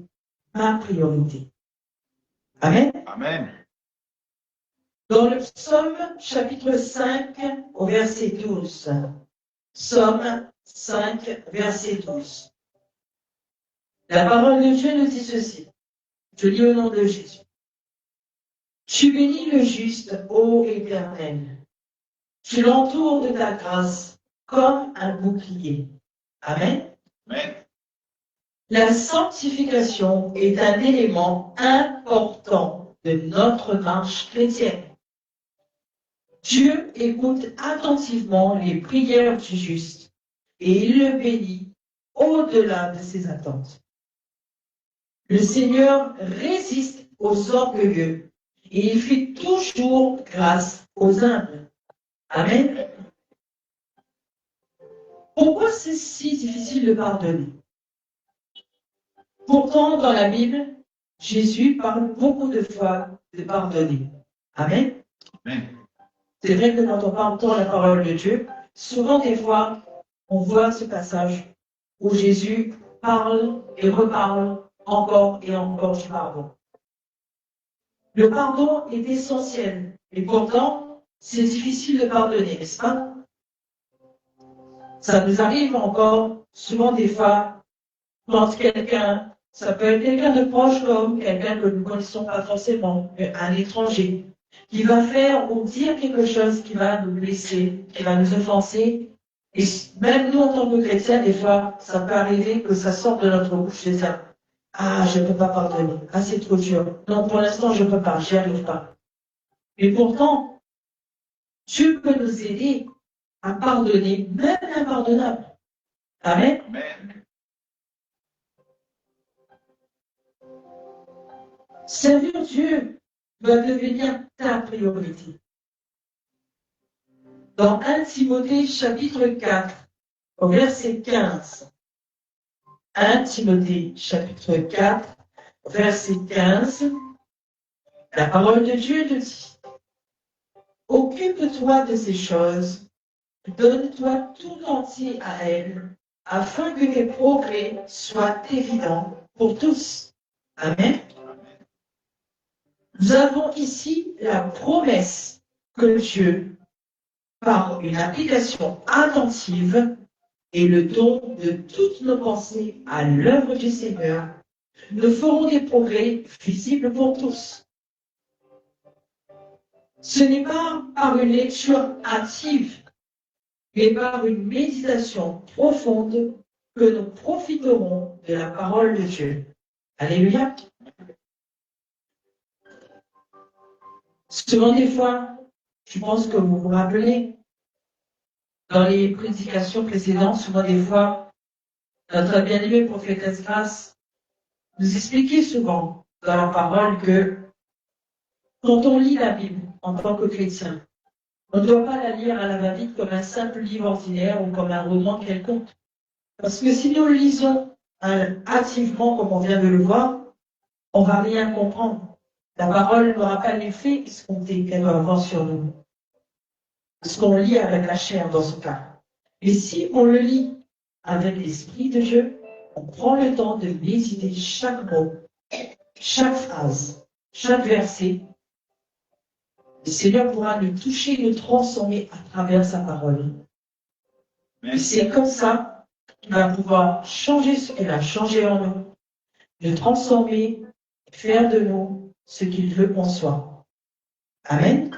ma priorité. Amen. Amen. Dans le psaume chapitre 5 au verset 12. Psaume 5 verset 12. La parole de Dieu nous dit ceci. Je lis au nom de Jésus. Tu bénis le juste, ô Éternel. Tu l'entoures de ta grâce comme un bouclier. Amen. Amen. La sanctification est un élément important de notre marche chrétienne. Dieu écoute attentivement les prières du juste et il le bénit au-delà de ses attentes. Le Seigneur résiste aux orgueilleux et il fait toujours grâce aux humbles. Amen. Pourquoi c'est si difficile de pardonner? Pourtant, dans la Bible, Jésus parle beaucoup de fois de pardonner. Amen. Amen. C'est vrai que quand on entend la parole de Dieu, souvent des fois, on voit ce passage où Jésus parle et reparle encore et encore du pardon. Le pardon est essentiel et pourtant, c'est difficile de pardonner, n'est-ce pas? Ça nous arrive encore souvent des fois quand quelqu'un, ça peut être quelqu'un de proche comme quelqu'un que nous ne connaissons pas forcément, un étranger, qui va faire ou dire quelque chose qui va nous blesser, qui va nous offenser. Et même nous, en tant que chrétiens, des fois, ça peut arriver que ça sorte de notre bouche, c'est ça. Ah, je ne peux pas pardonner. Ah, c'est trop dur. Non, pour l'instant, je ne peux pas, j'y arrive pas. Et pourtant, Dieu peut nous aider à pardonner, même l'impardonnable. Amen. Amen. Servir Dieu doit devenir ta priorité. Dans 1 Timothée chapitre 4, au verset 15. 1 Timothée chapitre 4, verset 15. La parole de Dieu te dit: occupe-toi de ces choses, donne-toi tout entier à elles, afin que tes progrès soient évidents pour tous. Amen. Nous avons ici la promesse que Dieu, par une application attentive et le don de toutes nos pensées à l'œuvre du Seigneur, nous ferons des progrès visibles pour tous. Ce n'est pas par une lecture active, mais par une méditation profonde que nous profiterons de la parole de Dieu. Alléluia. Souvent des fois, je pense que vous vous rappelez, dans les prédications précédentes, souvent des fois, notre bien-aimé prophétesse Grâce nous expliquait souvent dans la parole que quand on lit la Bible en tant que chrétien, on ne doit pas la lire à la va-vite comme un simple livre ordinaire ou comme un roman quelconque. Parce que si nous le lisons activement, comme on vient de le voir, on ne va rien comprendre. La parole n'aura pas l'effet escompté qu'elle va avoir sur nous. Ce qu'on lit avec la chair dans ce cas. Et si on le lit avec l'Esprit de Dieu, on prend le temps de méditer chaque mot, chaque phrase, chaque verset. Le Seigneur pourra nous toucher, nous transformer à travers sa parole. Et c'est comme ça qu'il va pouvoir changer ce qu'il a changé en nous, nous transformer, faire de nous ce qu'il veut qu'on soit. Amen.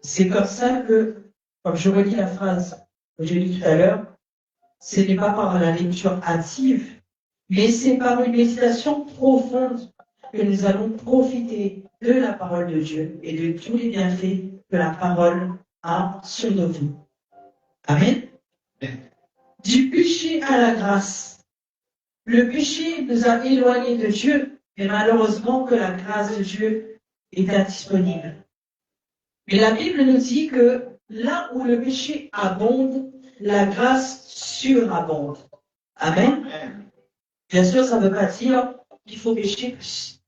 C'est comme ça que, comme je relis la phrase que j'ai lue tout à l'heure, ce n'est pas par la lecture active, mais c'est par une méditation profonde que nous allons profiter de la parole de Dieu et de tous les bienfaits que la parole a sur nos vies. Amen. Du péché à la grâce. Le péché nous a éloignés de Dieu, mais malheureusement que la grâce de Dieu est indisponible. Mais la Bible nous dit que là où le péché abonde, la grâce surabonde. Amen. Bien sûr, ça ne veut pas dire qu'il faut pécher plus.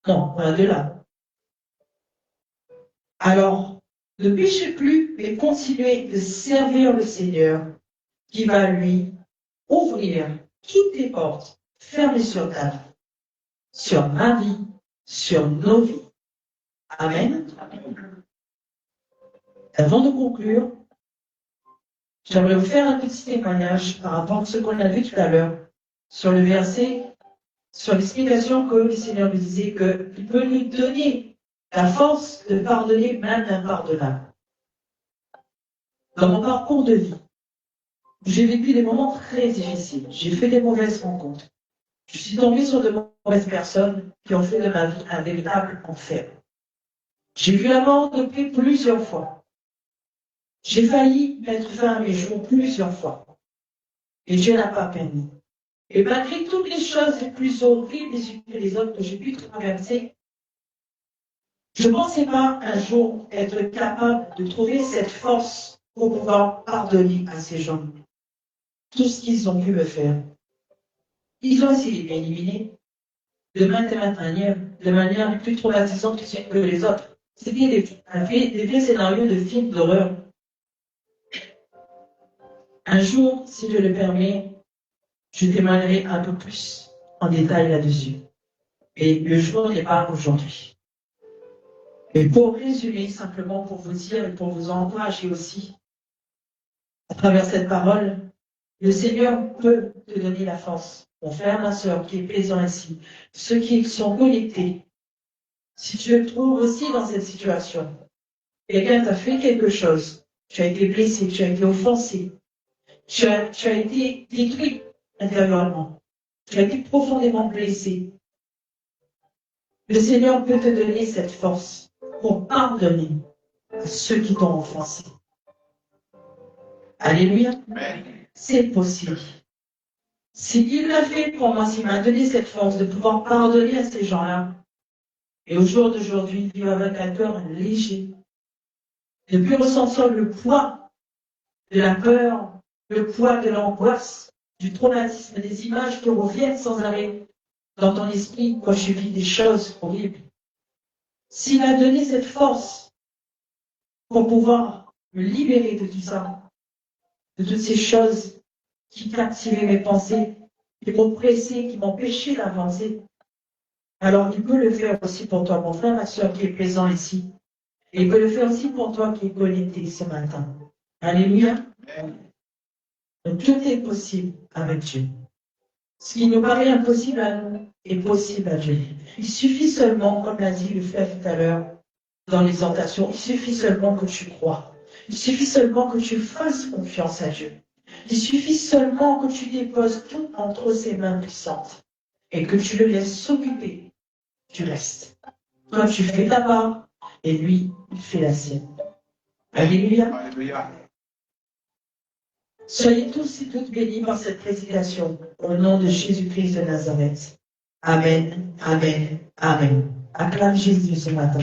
Non, loin de là. Alors, ne péchez plus, mais continuez de servir le Seigneur, qui va lui ouvrir toutes les portes fermées sur ta vie, sur ma vie, sur nos vies. Amen. Avant de conclure, j'aimerais vous faire un petit témoignage par rapport à ce qu'on a vu tout à l'heure sur le verset, sur l'explication que le Seigneur nous disait qu'il peut nous donner la force de pardonner même l'impardonnable. Dans mon parcours de vie, j'ai vécu des moments très difficiles. J'ai fait des mauvaises rencontres. Je suis tombée sur de mauvaises personnes qui ont fait de ma vie un véritable enfer. J'ai vu la mort de près plusieurs fois. J'ai failli mettre fin à mes jours plusieurs fois. Et Dieu n'a pas permis. Et malgré toutes les choses les plus horribles les unes que les autres que j'ai pu traverser, je ne pensais pas un jour être capable de trouver cette force pour pouvoir pardonner à ces gens tout ce qu'ils ont pu me faire. Ils ont essayé de m'éliminer de maintes et maintes manières, de manière plus traumatisante que les autres. C'était des vieux scénarios de films d'horreur. Un jour, si Dieu le permet, je témoignerai un peu plus en détail là-dessus. Et le jour n'est pas aujourd'hui. Et pour résumer, simplement pour vous dire et pour vous encourager aussi, à travers cette parole, le Seigneur peut te donner la force. Mon frère, ma soeur qui est présent ici, ceux qui sont connectés, si tu te trouves aussi dans cette situation, quelqu'un t'a fait quelque chose, tu as été blessé, tu as été offensé, tu as été détruit intérieurement, tu as été profondément blessé. Le Seigneur peut te donner cette force pour pardonner à ceux qui t'ont offensé. Alléluia. C'est possible. S'il l'a fait pour moi, s'il m'a donné cette force de pouvoir pardonner à ces gens-là, et au jour d'aujourd'hui, vivre avec un cœur léger, de ne plus ressentir le poids de la peur, le poids de l'angoisse, du traumatisme, des images qui reviennent sans arrêt dans ton esprit quand je vis des choses horribles. S'il m'a donné cette force pour pouvoir me libérer de tout ça, de toutes ces choses qui captivaient mes pensées, qui m'oppressaient, qui m'empêchaient d'avancer, alors il peut le faire aussi pour toi, mon frère, ma soeur qui est présent ici. Et il peut le faire aussi pour toi qui est connecté ce matin. Alléluia. Donc, tout est possible avec Dieu. Ce qui nous paraît impossible à nous est possible à Dieu. Il suffit seulement, comme l'a dit le frère tout à l'heure, dans l'exhortation, il suffit seulement que tu crois. Il suffit seulement que tu fasses confiance à Dieu. Il suffit seulement que tu déposes tout entre ses mains puissantes et que tu le laisses s'occuper du reste. Toi, tu fais ta part et lui, il fait la sienne. Alléluia. Alléluia. Soyez tous et toutes bénis par cette prédication au nom de Jésus-Christ de Nazareth. Amen, amen, amen. Acclame Jésus ce matin.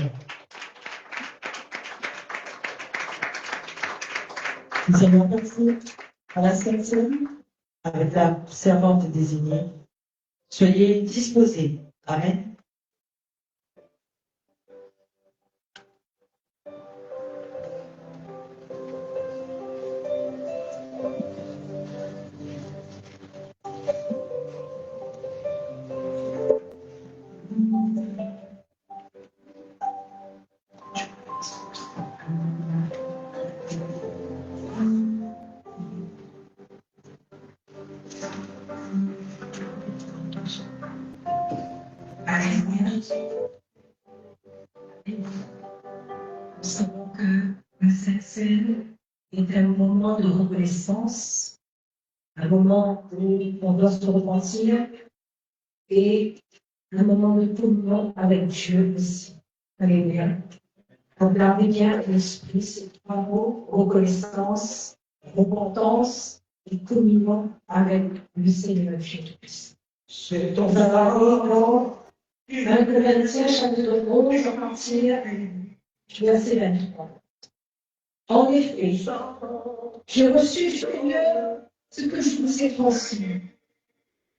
Nous allons passer à la septième avec la servante désignée. Soyez disposés. Amen. Nous savons que cette scène est un moment de reconnaissance, un moment où on doit se repentir et un moment de communion avec Dieu aussi. Alléluia. Donc, gardez bien à l'esprit ces trois mots, reconnaissance, repentance et communion avec le Seigneur Jésus-Christ. C'est ton Dans la parole, 1 Corinthiens chapitre 11, à partir du verset 23. En effet, j'ai reçu du Seigneur ce que je vous ai transmis.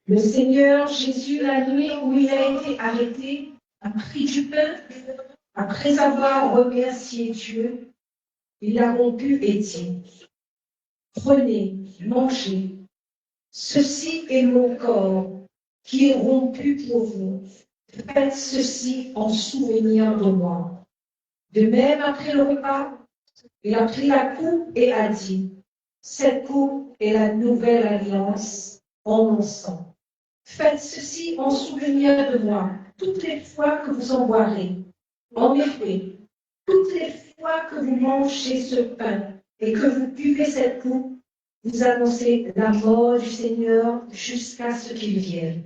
Le Seigneur Jésus, la nuit où il a été arrêté, a pris du pain. Après avoir remercié Dieu, il a rompu et dit, prenez, mangez, ceci est mon corps qui est rompu pour vous. Faites ceci en souvenir de moi. De même, après le repas, il a pris la coupe et a dit, cette coupe est la nouvelle alliance en mon sang. Faites ceci en souvenir de moi, toutes les fois que vous en boirez. En effet, toutes les fois que vous mangez ce pain et que vous buvez cette coupe, vous annoncez la mort du Seigneur jusqu'à ce qu'il vienne.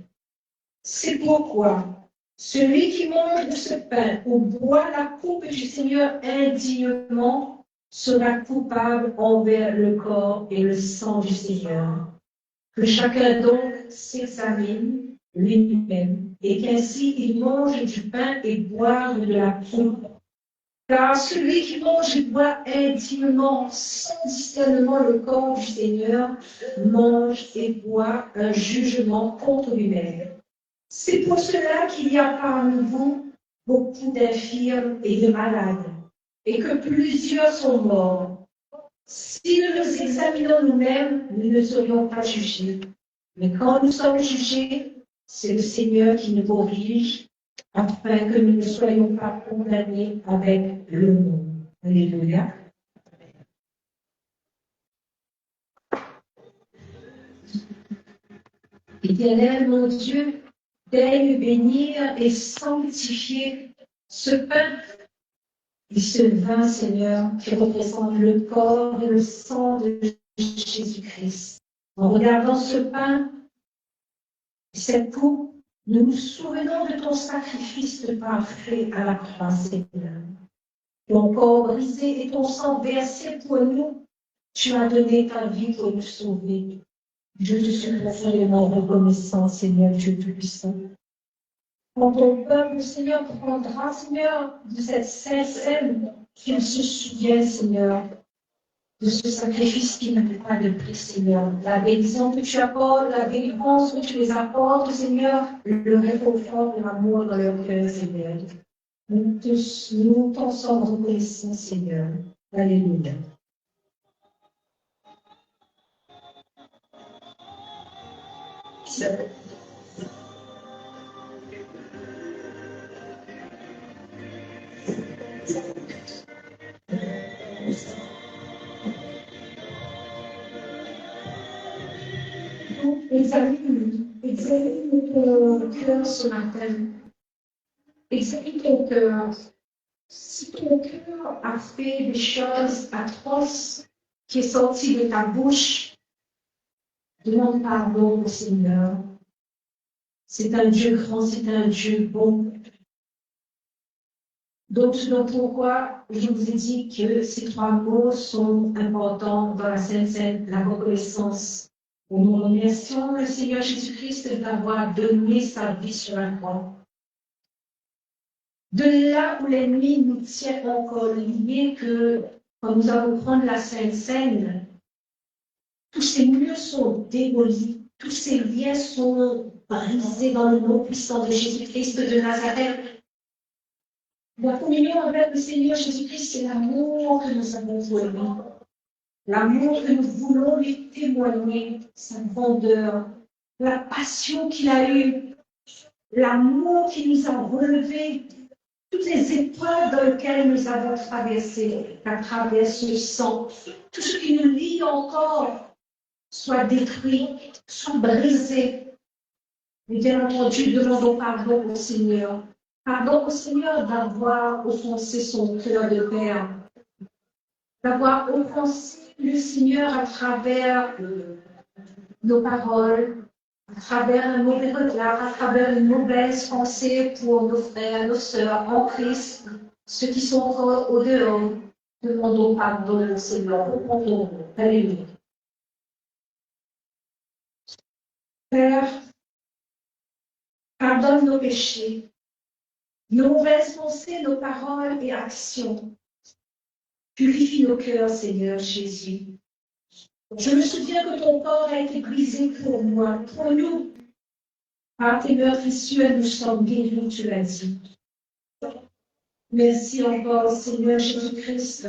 C'est pourquoi celui qui mange de ce pain ou boit la coupe du Seigneur indignement sera coupable envers le corps et le sang du Seigneur. Que chacun donc s'examine lui-même et qu'ainsi il mange du pain et boive de la coupe. Car celui qui mange et boit indignement, sans discernement le corps du Seigneur, mange et boit un jugement contre lui-même. C'est pour cela qu'il y a parmi vous beaucoup d'infirmes et de malades, et que plusieurs sont morts. Si nous nous examinons nous-mêmes, nous ne serions pas jugés. Mais quand nous sommes jugés, c'est le Seigneur qui nous corrige, afin que nous ne soyons pas condamnés avec le monde. Alléluia. Éternel, mon Dieu, daigne bénir et sanctifier ce pain et ce vin, Seigneur, qui représente le corps et le sang de Jésus-Christ. En regardant ce pain et cette coupe, nous nous souvenons de ton sacrifice parfait à la croix, Seigneur. Ton corps brisé et ton sang versé pour nous, tu as donné ta vie pour nous sauver. Je te suis profondément reconnaissant, Seigneur Dieu Tout-Puissant. Quand ton peuple, Seigneur, prendra, Seigneur, de cette sainte scène, qu'il se souvienne, Seigneur, de ce sacrifice qui n'a pas de prix, Seigneur. La bénédiction que tu apportes, la délivrance que tu les apportes, Seigneur, le réconfort et l'amour dans leur cœur, Seigneur. Nous t'en sommes reconnaissants, Seigneur. Alléluia. Examine ton cœur ce matin. Examine ton cœur. Si ton cœur a fait des choses atroces qui est sorti de ta bouche, demande pardon au Seigneur. C'est un Dieu grand, c'est un Dieu bon. Donc, pourquoi je vous ai dit que ces trois mots sont importants dans la Sainte Seine, la reconnaissance. Nous remercions le Seigneur Jésus-Christ d'avoir donné sa vie sur la croix. De là où l'ennemi nous tient encore liés, que quand nous allons prendre la Sainte Seine, tous ces murs sont démolis, tous ces liens sont brisés dans le nom puissant de Jésus-Christ de Nazareth. La communion avec le Seigneur Jésus-Christ, c'est l'amour que nous avons pour lui. L'amour que nous voulons lui témoigner, sa grandeur, la passion qu'il a eue, l'amour qui nous a relevés, toutes les épreuves dans lesquelles nous avons traversé à travers ce sang, tout ce qui nous lie encore, soit détruit, soit brisé. Et bien entendu, demandons pardon au Seigneur. Pardon au Seigneur d'avoir offensé son cœur de père, d'avoir offensé le Seigneur à travers nos paroles, à travers un mauvais regard, à travers une mauvaise pensée pour nos frères, nos sœurs en Christ, ceux qui sont encore au dehors. Demandons pardon au Seigneur. Demandons. Alléluia. Père, pardonne nos péchés, nos mauvaises pensées, nos paroles et actions. Purifie nos cœurs, Seigneur Jésus. Je me souviens que ton corps a été brisé pour moi, pour nous. Par tes meurtrissures, nous sommes guéris, tu l'as dit. Merci encore, Seigneur Jésus-Christ,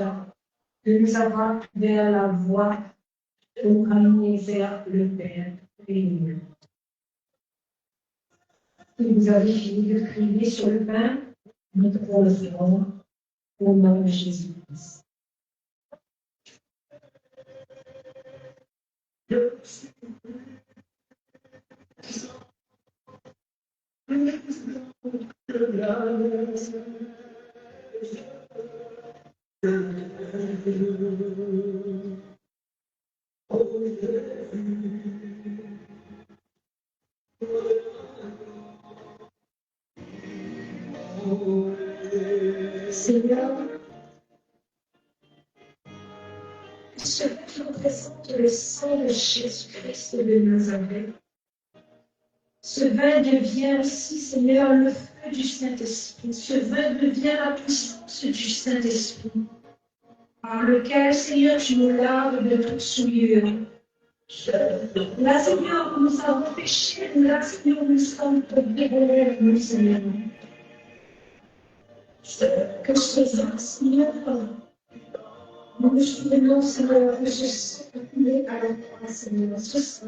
de nous avoir ouvert la voie pour amener vers le Père. Amen. Et vous avez fini de prier sur le pain, nous devons le faire au nom de Jésus-Christ. Seigneur, ce qui représente le sang de Jésus-Christ de Nazareth, ce vin devient aussi, Seigneur, le feu du Saint-Esprit. Ce vin devient la puissance du Saint-Esprit, par lequel, Seigneur, tu nous laves de toute souillure. Là, Seigneur, nous avons péché, là, Seigneur, nous sommes tombés de nous, Seigneur. Que ce vin, Seigneur, nous nous souvenons, Seigneur, que ce sang coulé à la croix, Seigneur. Ce sang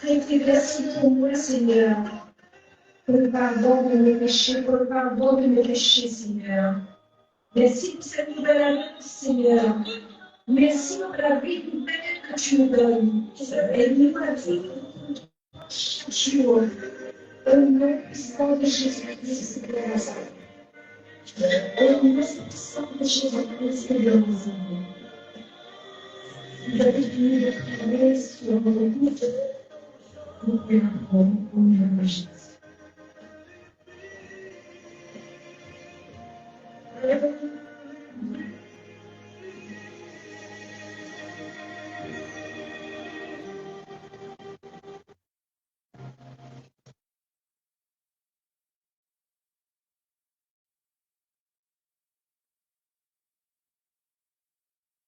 a été versé pour moi, Seigneur, pour le pardon de mes péchés, pour le pardon de mes péchés, Seigneur. Merci pour cette nouvelle année, Seigneur. Merci pour la vie nouvelle que tu nous donnes. Et nous la vie chaque jour. Au nom puissant de Jésus-Christ, Seigneur. Au nom puissant de Jésus-Christ, Seigneur. Vous avez fini de prier sur vos routes. Nous prions au nom de Jésus.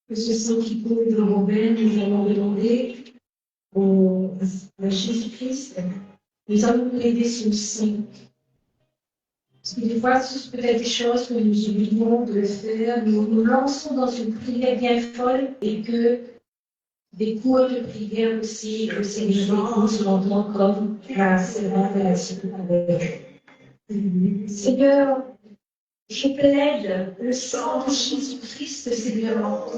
Que ce sang qui coule de nos veines, nous allons demander à Jésus-Christ, nous allons aider son sang. Parce que des fois, ce sont peut-être des choses que nous oublions de faire. Nous nous lançons dans une prière bien folle et que des cours de prière aussi, que c'est des choses qu'on entend comme la révélation avec. Seigneur, je plaide le sang de Jésus-Christ, Seigneur,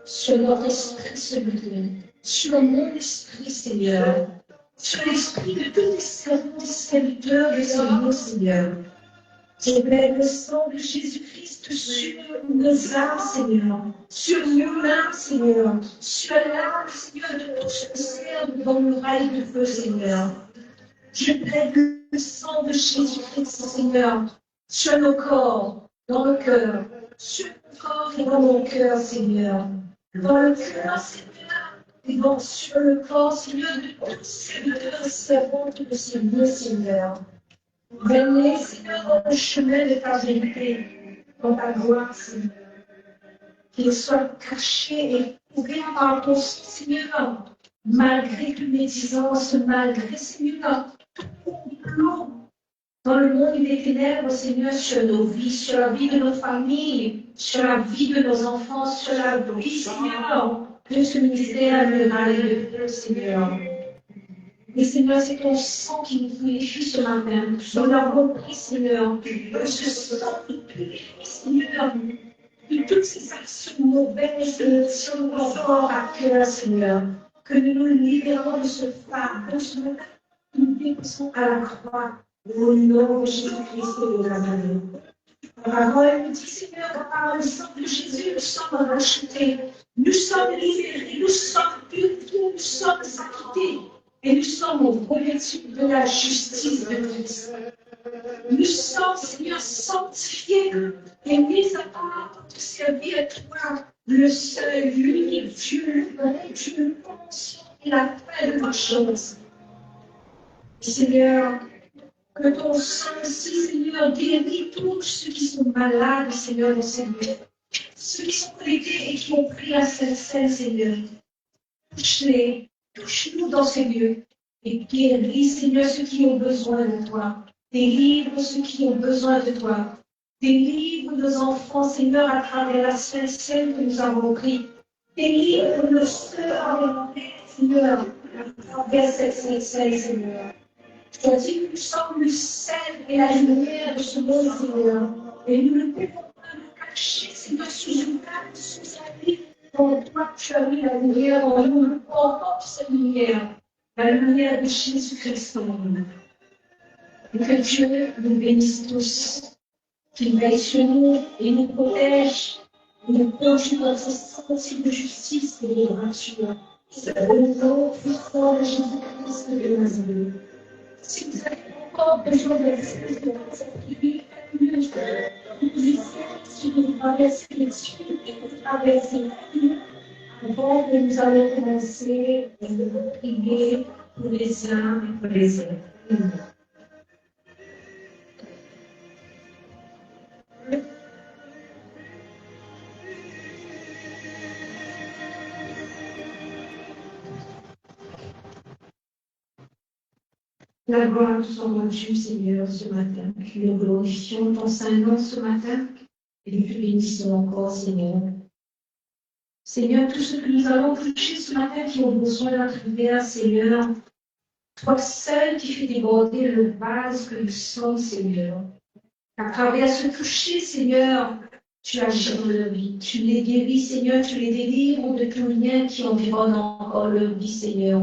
sur notre esprit ce matin, sur mon esprit, Seigneur, sur l'esprit de tous les serviteurs de ce mot, Seigneur. Je plaide le sang de Jésus-Christ sur nos âmes, Seigneur, sur nos âmes, Seigneur, sur l'âme, Seigneur, de tous ceux qui servent devant le rail de feu, Seigneur. Je plaide le sang de Jésus-Christ, Seigneur, sur nos corps, dans le cœur, sur le corps et dans mon cœur, Seigneur. Dans le cœur, Seigneur, et dans sur le corps, Seigneur, de tous serviteurs et servantes de ce lieu, Seigneur. Venez, Seigneur, dans le chemin de ta vérité, dans ta gloire, Seigneur. Qu'il soit caché et couvert par ton sang, Seigneur, malgré toutes médisances, malgré, Seigneur, tout complot dans le monde des ténèbres, Seigneur, sur nos vies, sur la vie de nos familles, sur la vie de nos enfants, sur la vie, Seigneur, de ce ministère de Marie, Seigneur. Et Seigneur, c'est ton sang qui nous purifie ce matin. Nous l'avons pris, Seigneur, que ce sang nous purifie, Seigneur, de toutes ces actions mauvaises et sur nos corps à cœur, Seigneur. Que nous nous libérons de ce fardeau, ce matin, nous déposons à la croix. Au nom de Jésus-Christ de Nazareth. La parole nous dit, Seigneur, que par le sang de Jésus, nous sommes rachetés, nous sommes libérés, nous sommes purifiés, nous sommes acquittés et nous sommes revêtus de la justice de Christ. Nous sommes, Seigneur, sanctifiés et mis à part pour te servir à toi, le seul, l'unique Dieu, le vrai Dieu, le conscient et la paix de ma chose. Seigneur, que ton sang aussi, Seigneur, guérit tous ceux qui sont malades, Seigneur, au Seigneur. Ceux qui sont aidés et qui ont pris à Saint-Saint, Seigneur. Touche-les, touche-nous dans ces lieux. Et guéris, Seigneur, ceux qui ont besoin de toi. Délivre ceux qui ont besoin de toi. Délivre nos enfants, Seigneur, à travers la Saint-Saint que nous avons pris. Délivre nos sœurs, Seigneur, à travers cette Saint-Saint, Seigneur. Je te dis que nous sommes le sel et la lumière de ce monde, Seigneur. Et nous ne pouvons pas nous cacher, Seigneur, sous une table, sous un lit. Quand toi, tu as mis la lumière en nous, nous portons cette lumière, la lumière de Jésus-Christ en nous. Et que Dieu nous bénisse tous, qu'il veille sur nous et nous protège, et nous conduit dans ce sentier de justice et de grâce. C'est le nom puissant de Jésus-Christ de Nazareth. Si vous avez encore Avant que nous allons commencer à prier pour les uns et pour les autres. La gloire te soit rendue, Seigneur, ce matin. Nous glorifions ton Saint-Nom ce matin et nous te bénissons encore, Seigneur. Seigneur, tout ce que nous allons toucher ce matin qui ont besoin d'être prière, Seigneur, toi seul qui fais déborder le vase que nous sommes, Seigneur. À travers ce toucher, Seigneur, tu agis dans leur vie. Tu les guéris, Seigneur, tu les délivres de tout lien qui environne encore leur vie, Seigneur.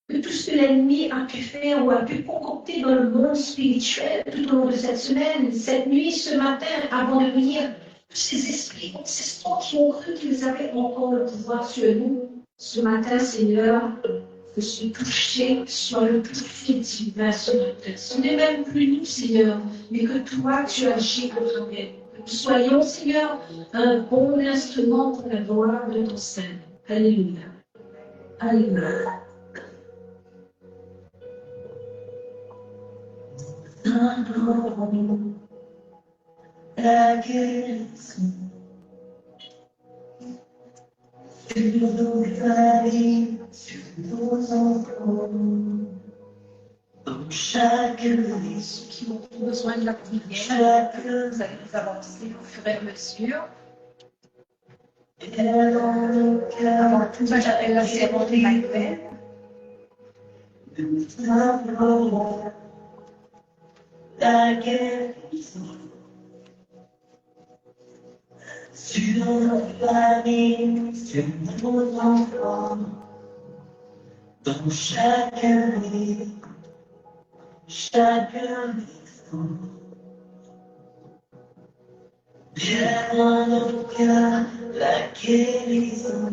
Que tout ce que l'ennemi a pu faire ou a pu concocter dans le monde spirituel tout au long de cette semaine, cette nuit, ce matin, avant de venir, tous ces esprits ancestraux qui ont cru qu'ils avaient encore le pouvoir sur nous, ce matin, Seigneur, que ce toucher soit le toucher divin ce matin. Ce n'est même plus nous, Seigneur, mais que toi, tu agis à travers. Que nous soyons, Seigneur, un bon instrument pour la gloire de ton Saint. Alléluia. Alléluia. La guérison, sur nos familles, sur nos enfants, dans chaque maison, qui ont besoin de la prière, vous allez nous avancer au fur et à mesure. Avant tout, j'appelle la cérémonie manuelle. La guérison sur nos familles, sur nos enfants, dans chaque vie, chaque maison. Viens dans nos cœurs la guérison.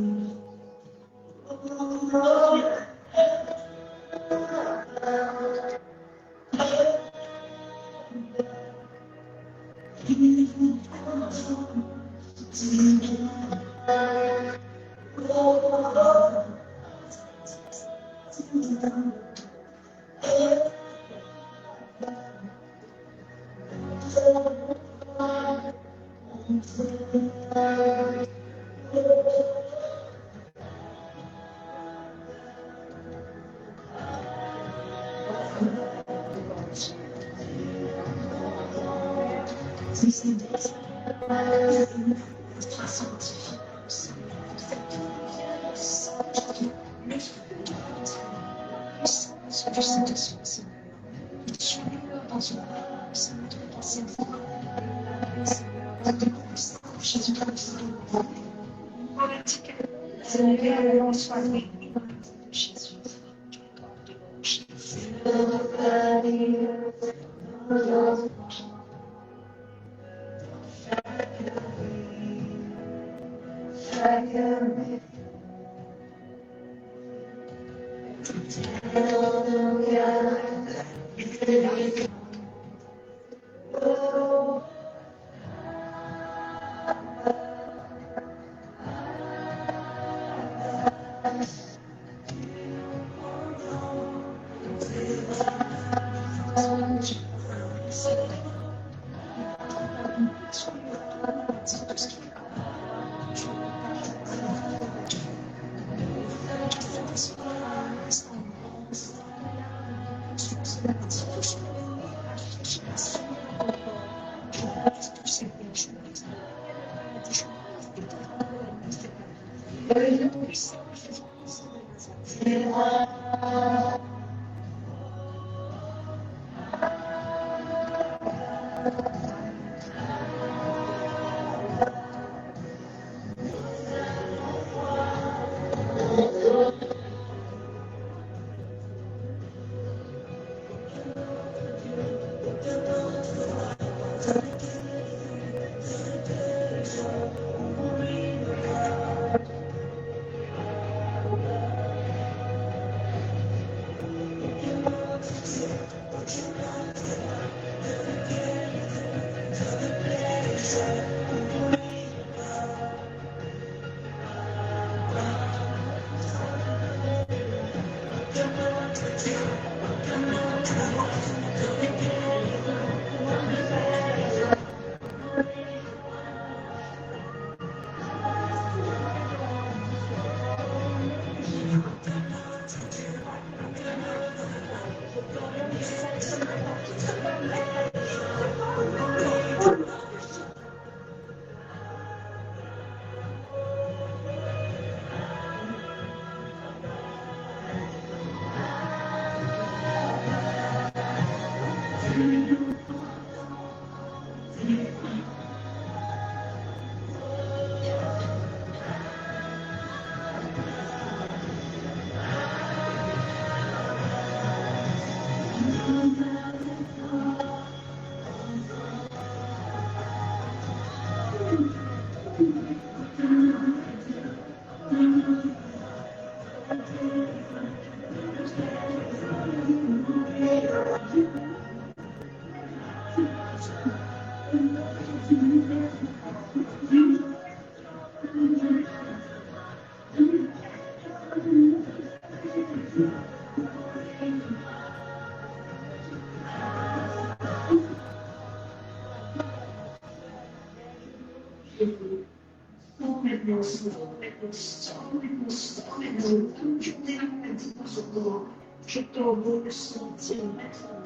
Je t'envoie le sentir maintenant.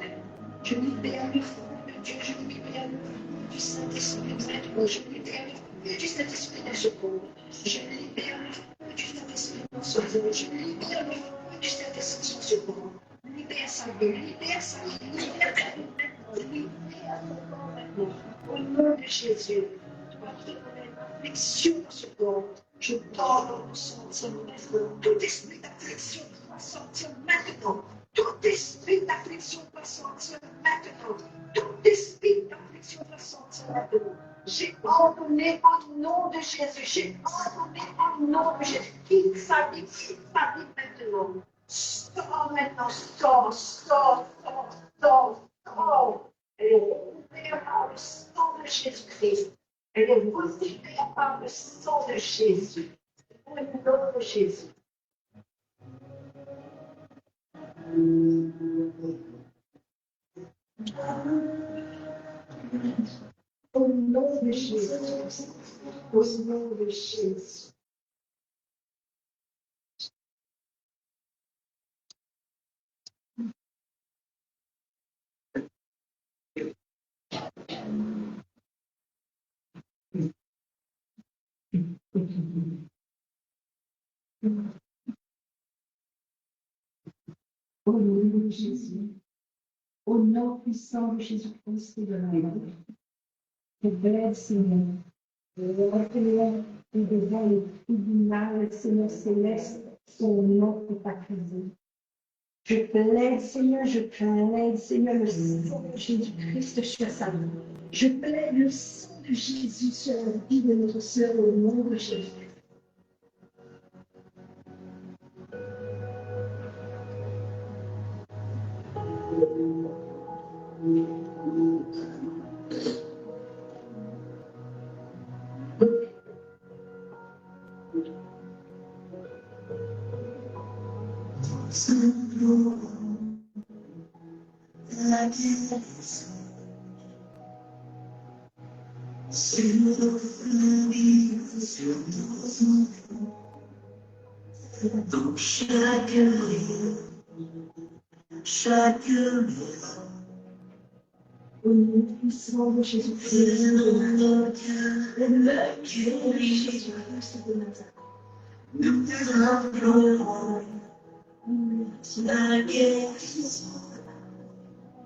Je libère le feu de Dieu, je libère le feu du Saint-Esprit maintenant. Je libère le feu du Saint-Esprit dans ce corps. Je libère le feu du Saint-Esprit dans ce corps. Je libère le feu du Saint-Esprit dans ce corps. Libère sa vie, libère sa vie, libère sa vie, libère son corps maintenant. Au nom de Jésus, toi qui connais l'affliction dans ce corps, je t'ordonne de sortir maintenant. Tout esprit d'affliction doit sortir maintenant. Tout esprit d'affliction doit sortir maintenant. Tout esprit d'affliction doit sortir maintenant. J'ai ordonné au nom de Jésus. J'ai ordonné au nom de Jésus. Quitte sa vie maintenant. Sors maintenant, sors, sors, sors, sors, sors. Elle est recouverte par le sang de Jésus-Christ. Elle est recouverte par le sang de Jésus. Au nom de Jésus. Au nom de Jésus. Au nom de Jésus. Au nom de Jésus, au nom puissant de Jésus-Christ et de la mort, je plaide, Seigneur, et devant le tribunal, Seigneur céleste, son nom est accusé. Je plaide, Seigneur, le sang de Jésus-Christ sur sa vie. Je plaide le sang de Jésus sur la vie de notre sœur au nom de Jésus. Dans chaque rue, chaque maison, Au nom puissant de Jésus-Christ, le cœur de Jésus-Christ de Nazareth. nous implorons la guérison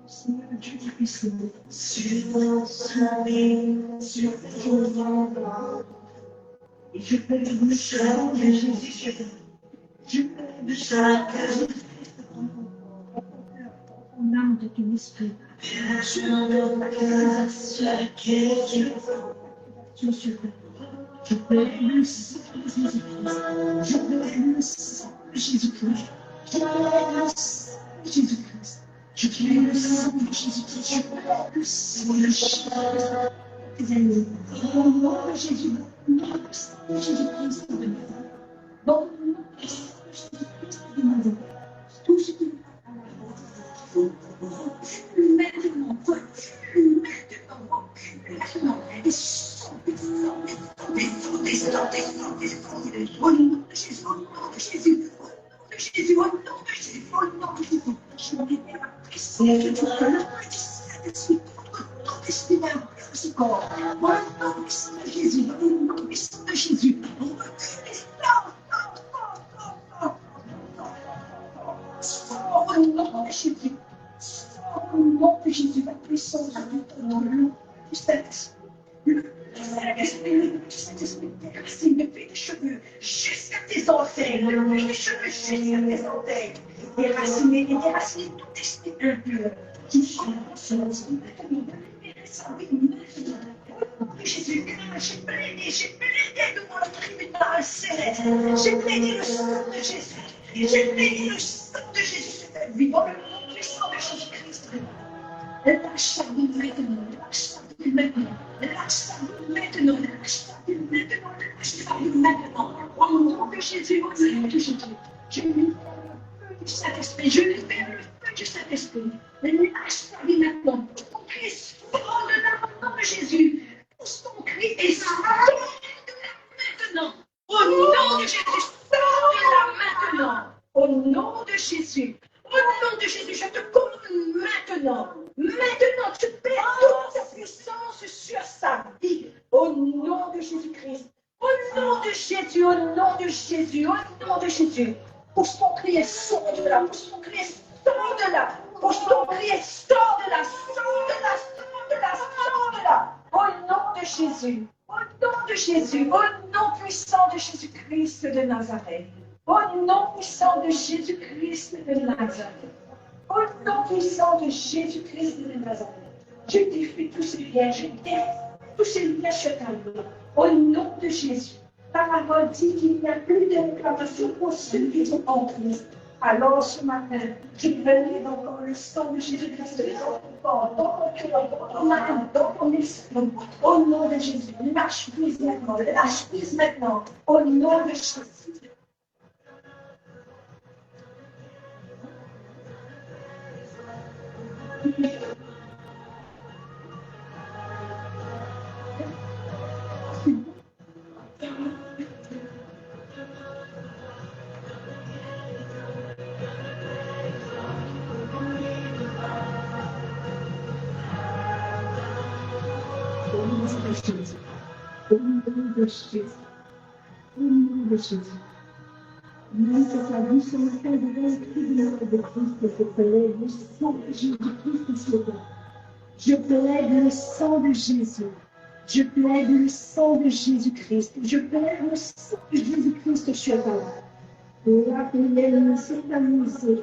Seigneur Dieu du puissant, sur notre vie, sur ton ventre. et je plaide le sang de Jésus sur ta vie. Je plaide le sang de Jésus ton âme de ton esprit. Sur nos cœurs, chaque guérison Dieu sur ta vie. Je plaide le sang de Jésus-Christ. Je plaide le sang de Jésus-Christ. Je plaide le sang de Jésus-Christ. Je plaide le sang de Jésus-Christ. Je plaide le sang de Jésus-Christ. Tes amis, au nom de Jésus, au nom du sang de Jésus-Christ de Nazareth. Dans le nom du sang de Jésus-Christ de Nazareth. Tout ce qui recule maintenant, recule maintenant, recule maintenant. Et sors, descends, descends, descends, descends, descends, descends. Au nom de Jésus, au nom de Jésus, au nom de Jésus, au nom de Jésus, au nom de Jésus. Je libère la puissance de Dieu. Saint-Esprit, ton esprit aussi corps. Moi, au nom puissant de Jésus, au nom puissant de Jésus, on veut au nom de Jésus. Au nom de Jésus, la puissance du nom du Saint-Esprit. Le Saint-Esprit déracine depuis tes cheveux jusqu'à tes orteils. Depuis tes cheveux jusqu'à tes orteils. Déraciner tout esprit impur. Qui change son esprit. Jésus, j'ai plaidé devant le tribunal céleste. J'ai plaidé le sang de Jésus. J'ai plaidé le sang de Jésus sur ta vie. Dans le nom puissant de Jésus-Christ. Lâche sa vie maintenant. Lâche sa vie maintenant. Lâche sa vie maintenant. Lâche sa vie maintenant. Lâche sa vie maintenant. Au nom de Jésus, au nom de Jésus. Je libère le feu du Saint-Esprit. Je libère le feu du Saint-Esprit. Lâche sa vie maintenant. Ton cri sort de là au nom de Jésus. Pousse ton cri et sort de là maintenant. Au nom de Jésus, sors de là maintenant. Au nom de Jésus. Au nom de Jésus, je te commande maintenant. Maintenant, tu perds toute ta puissance sur sa vie. Au nom de Jésus-Christ. Au nom de Jésus, au nom de Jésus, au nom de Jésus. Pousse ton cri et sors de là. Pousse ton cri et sors de là. Pousse ton cri et sors de là. Sors de là, sors de là, sors de là. Au nom de Jésus. Au nom de Jésus. Au nom puissant de Jésus-Christ de Nazareth. Au nom puissant de Jésus-Christ de Nazareth. Au nom puissant de Jésus-Christ de Nazareth. Je défie tous ces liens, je défie tous ces liens sur ta vie. Au nom de Jésus. Ta parole dit qu'il n'y a plus de réclamation pour ceux qui sont en Christ. Alors ce matin, je venais encore le sang de Jésus-Christ dans ton corps, dans ton cœur, dans ton âme, dans ton esprit. Au nom de Jésus, lâche prise maintenant, lâche prise maintenant. Au nom de Jésus. Au nom de Jésus. Au nom de Jésus. Même que ta vie sur le temps devant le tribunal de Christ, je plaide le sang de Jésus-Christ sur toi. Je plaide le sang de Jésus. Je plaide le sang de Jésus-Christ. Je plaide le sang de Jésus-Christ sur toi. Rappelez-le, c'est amusé.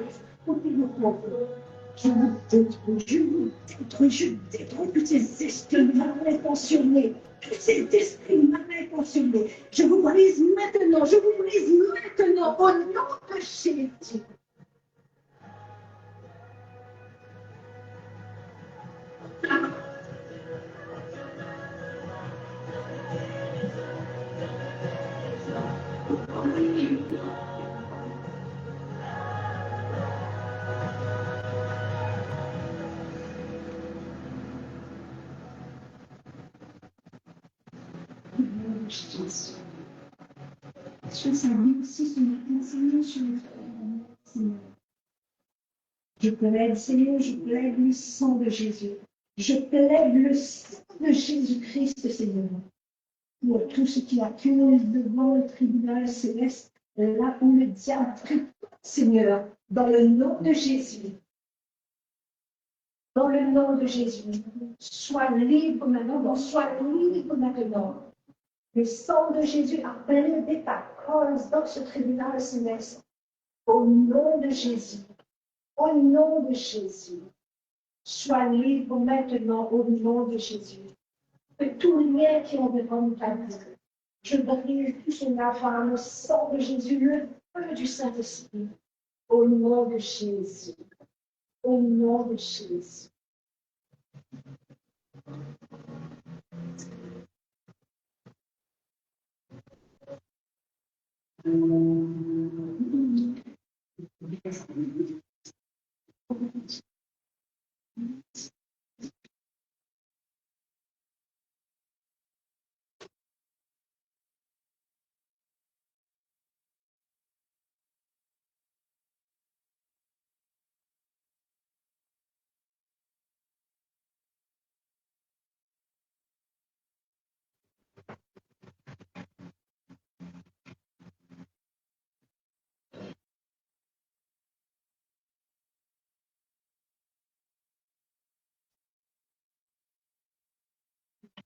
Je vous détruis, je détruis tous ces esprits mal intentionnés, tous ces esprits mal intentionnés. Je vous brise maintenant, au nom de Jésus. Jésus. Sur sa vie aussi, ce matin, Seigneur, sur le Seigneur. Je plaide, Seigneur, je plaide le sang de Jésus. Je plaide le sang de Jésus-Christ, Seigneur. Pour tout ce qui accuse devant le tribunal céleste, là où le diable tripote, Seigneur, dans le nom de Jésus. Dans le nom de Jésus. Sois libre maintenant, sois libre maintenant. Le sang de Jésus a plaidé ta cause dans ce tribunal céleste. Au nom de Jésus. Au nom de Jésus. Sois libre maintenant au nom de Jésus. Que tous les liens qui ont devant ta vie, je brise tout cela par le sang de Jésus, le feu du Saint-Esprit. Au nom de Jésus. Au nom de Jésus.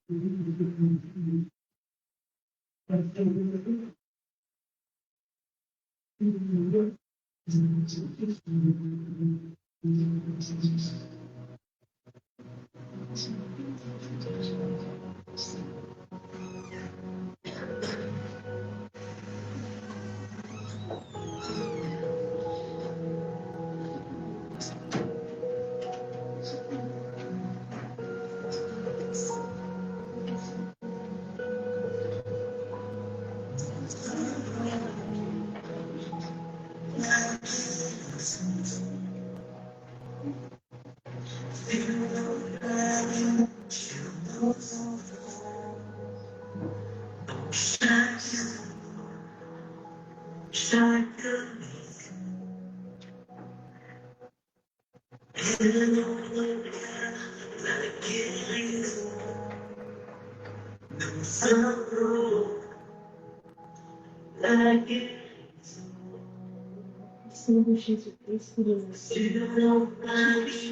Senhor Jesus Cristo, Senhor Jesus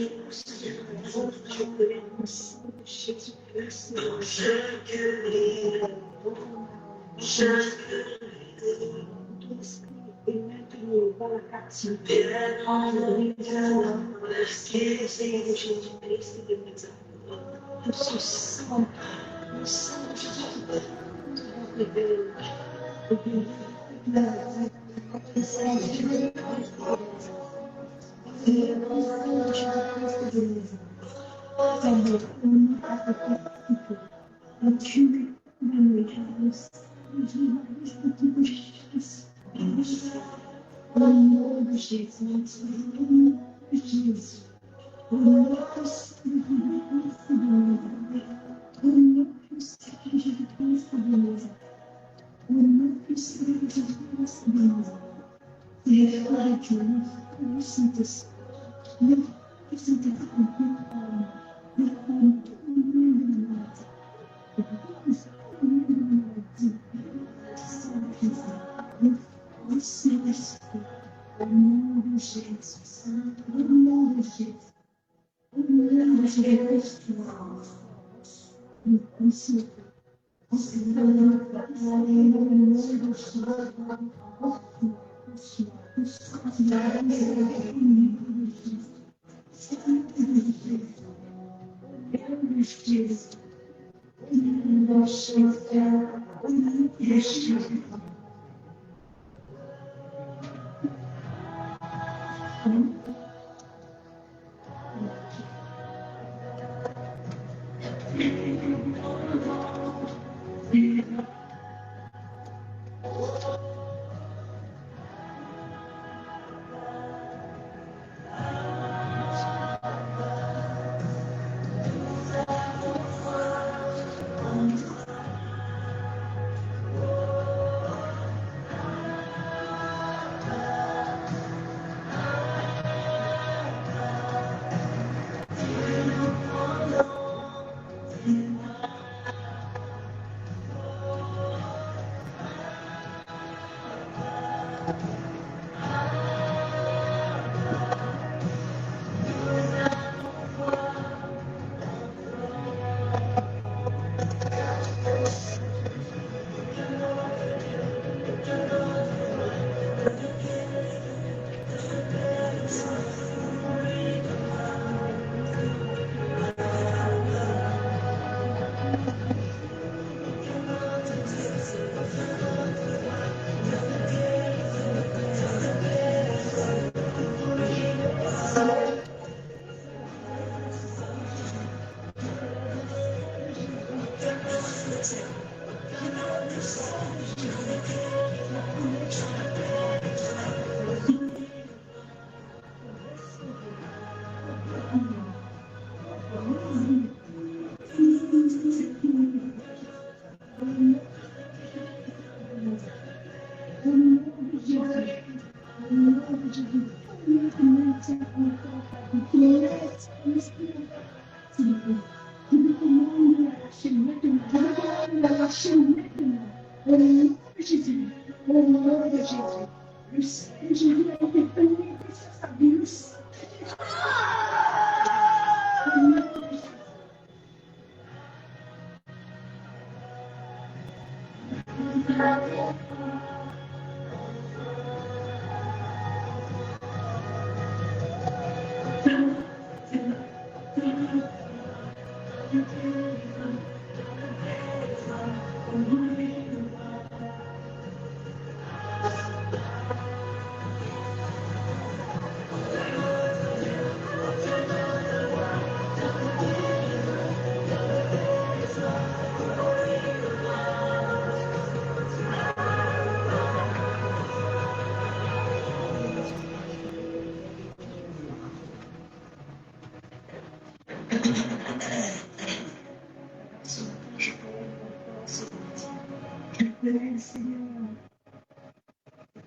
Le Seigneur,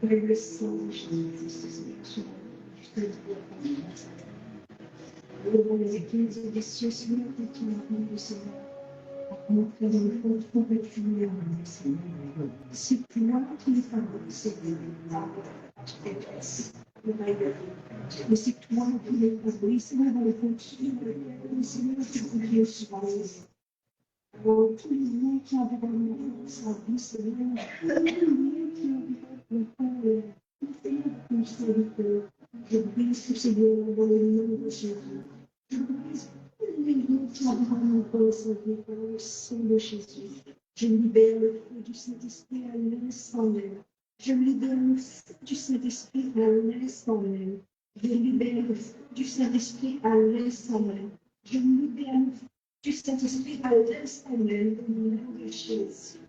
le sang, je te dis, les églises des cieux, Seigneur, que tu m'as rendu, Seigneur, montrer dans le fond ton pécuniaire, Seigneur. C'est toi qui les favorises, Seigneur, tu détestes le vailleur. Mais c'est toi qui les favorises, Seigneur, dans le fond, Seigneur, tu confie au soir. Pour tous les liens qui environnent sa vie, Seigneur, tous les liens qui environnent le serviteur, je brise tous ces liens dans le nom de Jésus. Je brise tous les liens qui environnent le serviteur dans le sang de Jésus. Je libère le feu du Saint-Esprit à l'instant même. Je libère le feu du Saint-Esprit à l'instant même. Je libère le feu du Saint-Esprit à l'instant même. Je libère le feu du Saint-Esprit à l'instant même dans le nom de Jésus.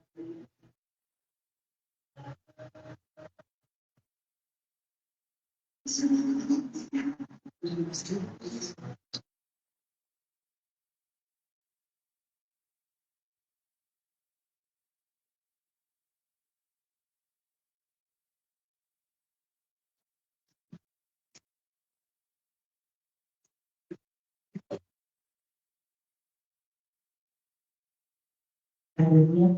Alléluia.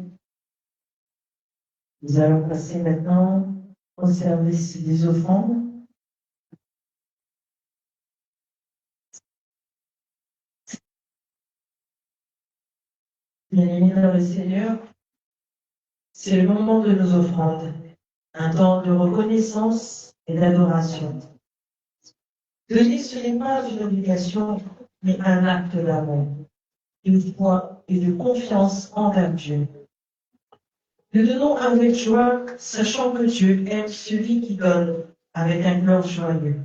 Nous allons passer maintenant au service des offrandes. Bien-aimés dans le Seigneur, c'est le moment de nos offrandes, un temps de reconnaissance et d'adoration. Donner, ce n'est pas une obligation, mais un acte d'amour, de foi et de confiance envers Dieu. Nous donnons avec joie, sachant que Dieu aime celui qui donne avec un cœur joyeux.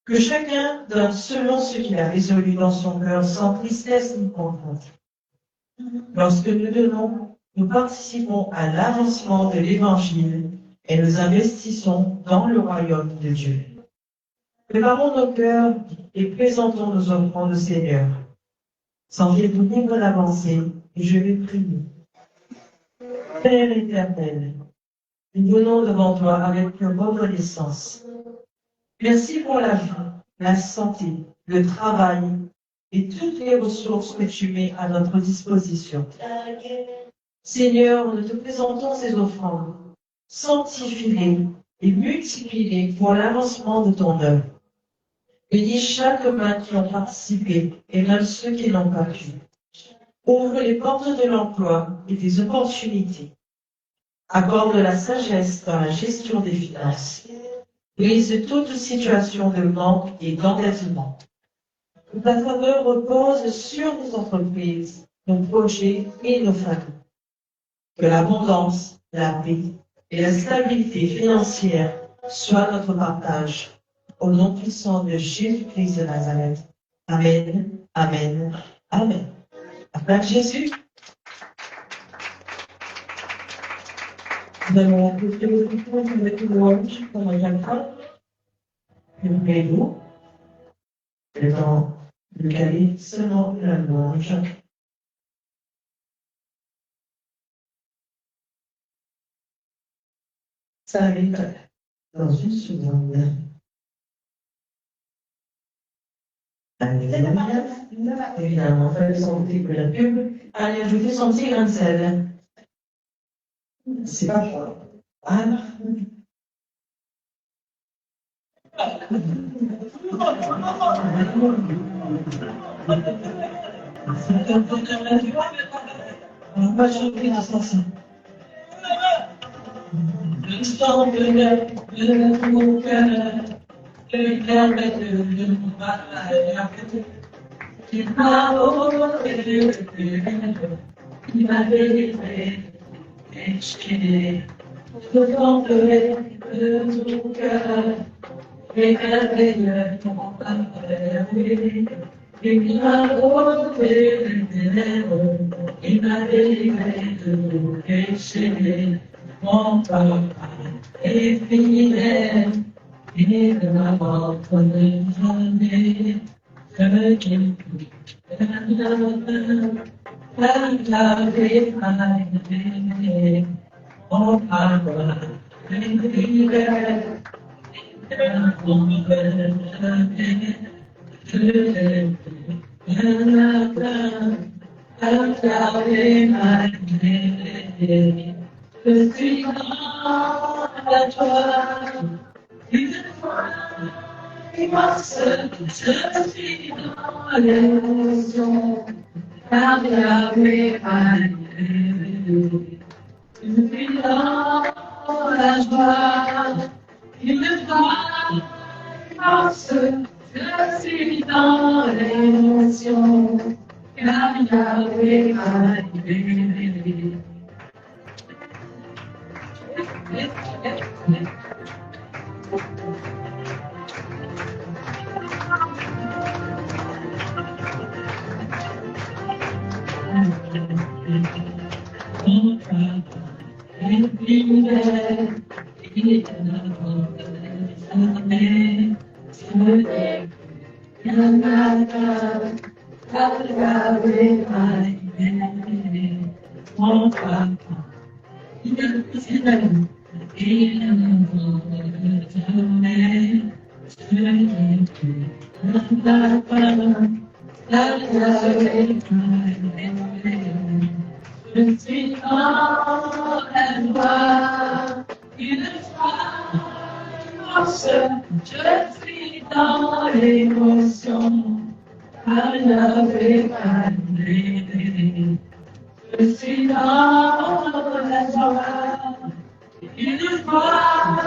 Que chacun donne selon ce qu'il a résolu dans son cœur, sans tristesse ni contrainte. Lorsque nous donnons, nous participons à l'avancement de l'Évangile et nous investissons dans le royaume de Dieu. Préparons nos cœurs et présentons nos offrandes au Seigneur. Sentez-vous libre d'avancer et je vais prier. Père éternel, nous venons devant toi avec une reconnaissance. Merci pour la vie, la santé, le travail et toutes les ressources que tu mets à notre disposition. Seigneur, nous te présentons ces offrandes. Sanctifie-les et multiplie-les pour l'avancement de ton œuvre. Bénis chaque main qui ont participé et même ceux qui n'ont pas pu. Ouvre les portes de l'emploi et des opportunités. Accorde la sagesse dans la gestion des finances. Brise toute situation de manque et d'endettement. Que ta faveur repose sur nos entreprises, nos projets et nos familles. Que l'abondance, la paix et la stabilité financière soient notre partage. Au nom puissant de Jésus-Christ de Nazareth. Amen, amen, amen. Après Jésus, nous allons appeler le retour avec une louange pendant un temps. Levez-vous. Le temps de caler seulement la louange. Ça arrive dans une seconde. Alléluia. Évidemment, fallait son petit peu la pub. Allez, ajoutez son petit grain de sel. C'est pas grave. Alors. On va chanter la chanson. Le sang de mon cœur, le permet de nous battre. Il m'a ouvert, il m'a délivré, et je contemplerai de tout cœur, les merveilleux mon Père, il m'a ouvert les ténèbres, il m'a délivré de tout péché, mon Papa est fidèle, et de m'avoir pardonné. Je me dis, mon papa, je suis dans la joie, une fois. Je suis dans l'émotion, car Yahweh m'a libéré. Je suis dans la joie, une fois parce je suis dans l'émotion, car Yahweh m'a libéré. Je suis dans la joie, une joie immense, je suis dans l'émotion, car Yahweh m'a libéré. Je suis dans la joie, une joie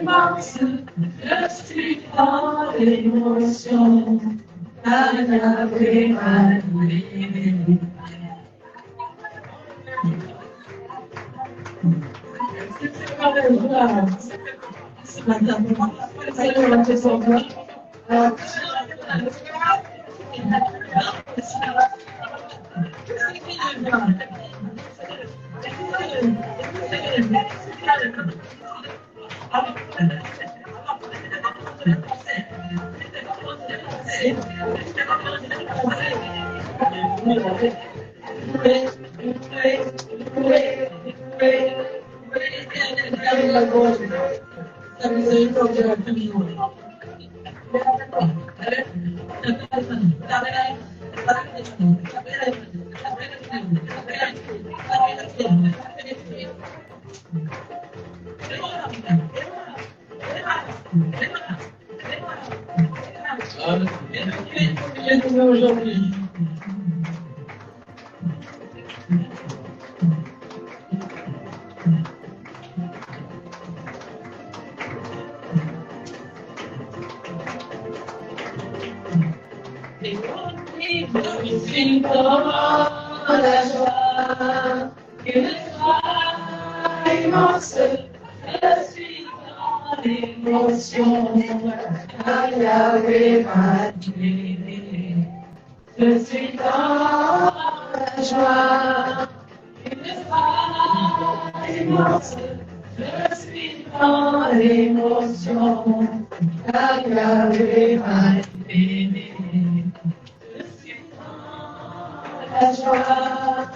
immense, je suis dans l'émotion, car Yahweh m'a libéré. Aujourd'hui. Je suis dans la joie, une joie immense, je suis dans l'émotion, car Yahweh m'a libéré. Je suis dans la joie, une joie immense, je suis dans l'émotion, car Yahweh m'a libéré. La joie,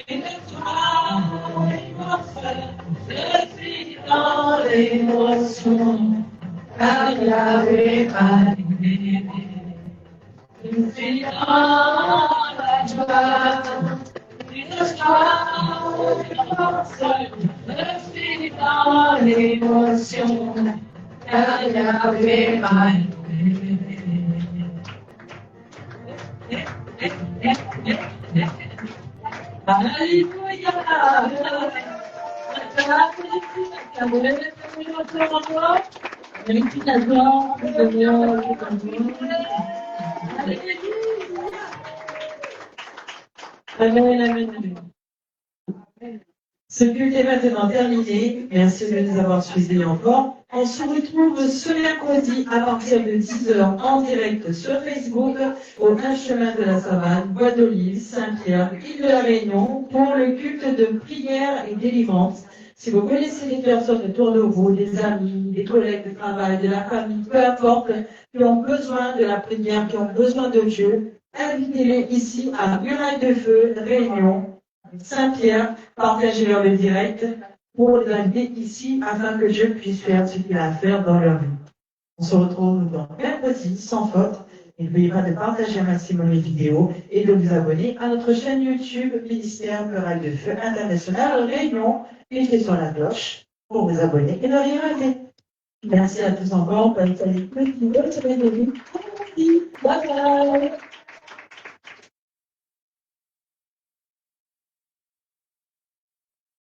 une joie immense, je suis dans l'émotion, car Yahweh m'a libéré. Je suis dans la joie, une joie immense, je suis dans l'émotion, car Yahweh m'a libéré. Alléluia. Alléluia. Amen, amen, amen. Ce culte est maintenant terminé. Merci de nous avoir suivis encore. On se retrouve ce mercredi à partir de 10h en direct sur Facebook au 1 chemin de la Savane, Bois d'Olive, Saint-Pierre, Île de la Réunion pour le culte de prière et délivrance. Si vous connaissez des personnes autour de vous, des amis, des collègues de travail, de la famille, peu importe, qui ont besoin de la prière, qui ont besoin de Dieu, invitez-les ici à Muraille de Feu, Réunion, Saint-Pierre, partagez-leur le direct pour les inviter ici afin que Dieu puisse faire ce qu'il a à faire dans leur vie. On se retrouve dans mercredi sans faute. N'oubliez pas de partager un maximum les vidéos et de vous abonner à notre chaîne YouTube Ministère Muraille de Feu International Réunion. Cliquez sur la cloche pour vous abonner et ne rien rater. Merci à tous encore. Bonne semaine de vie. Bye bye.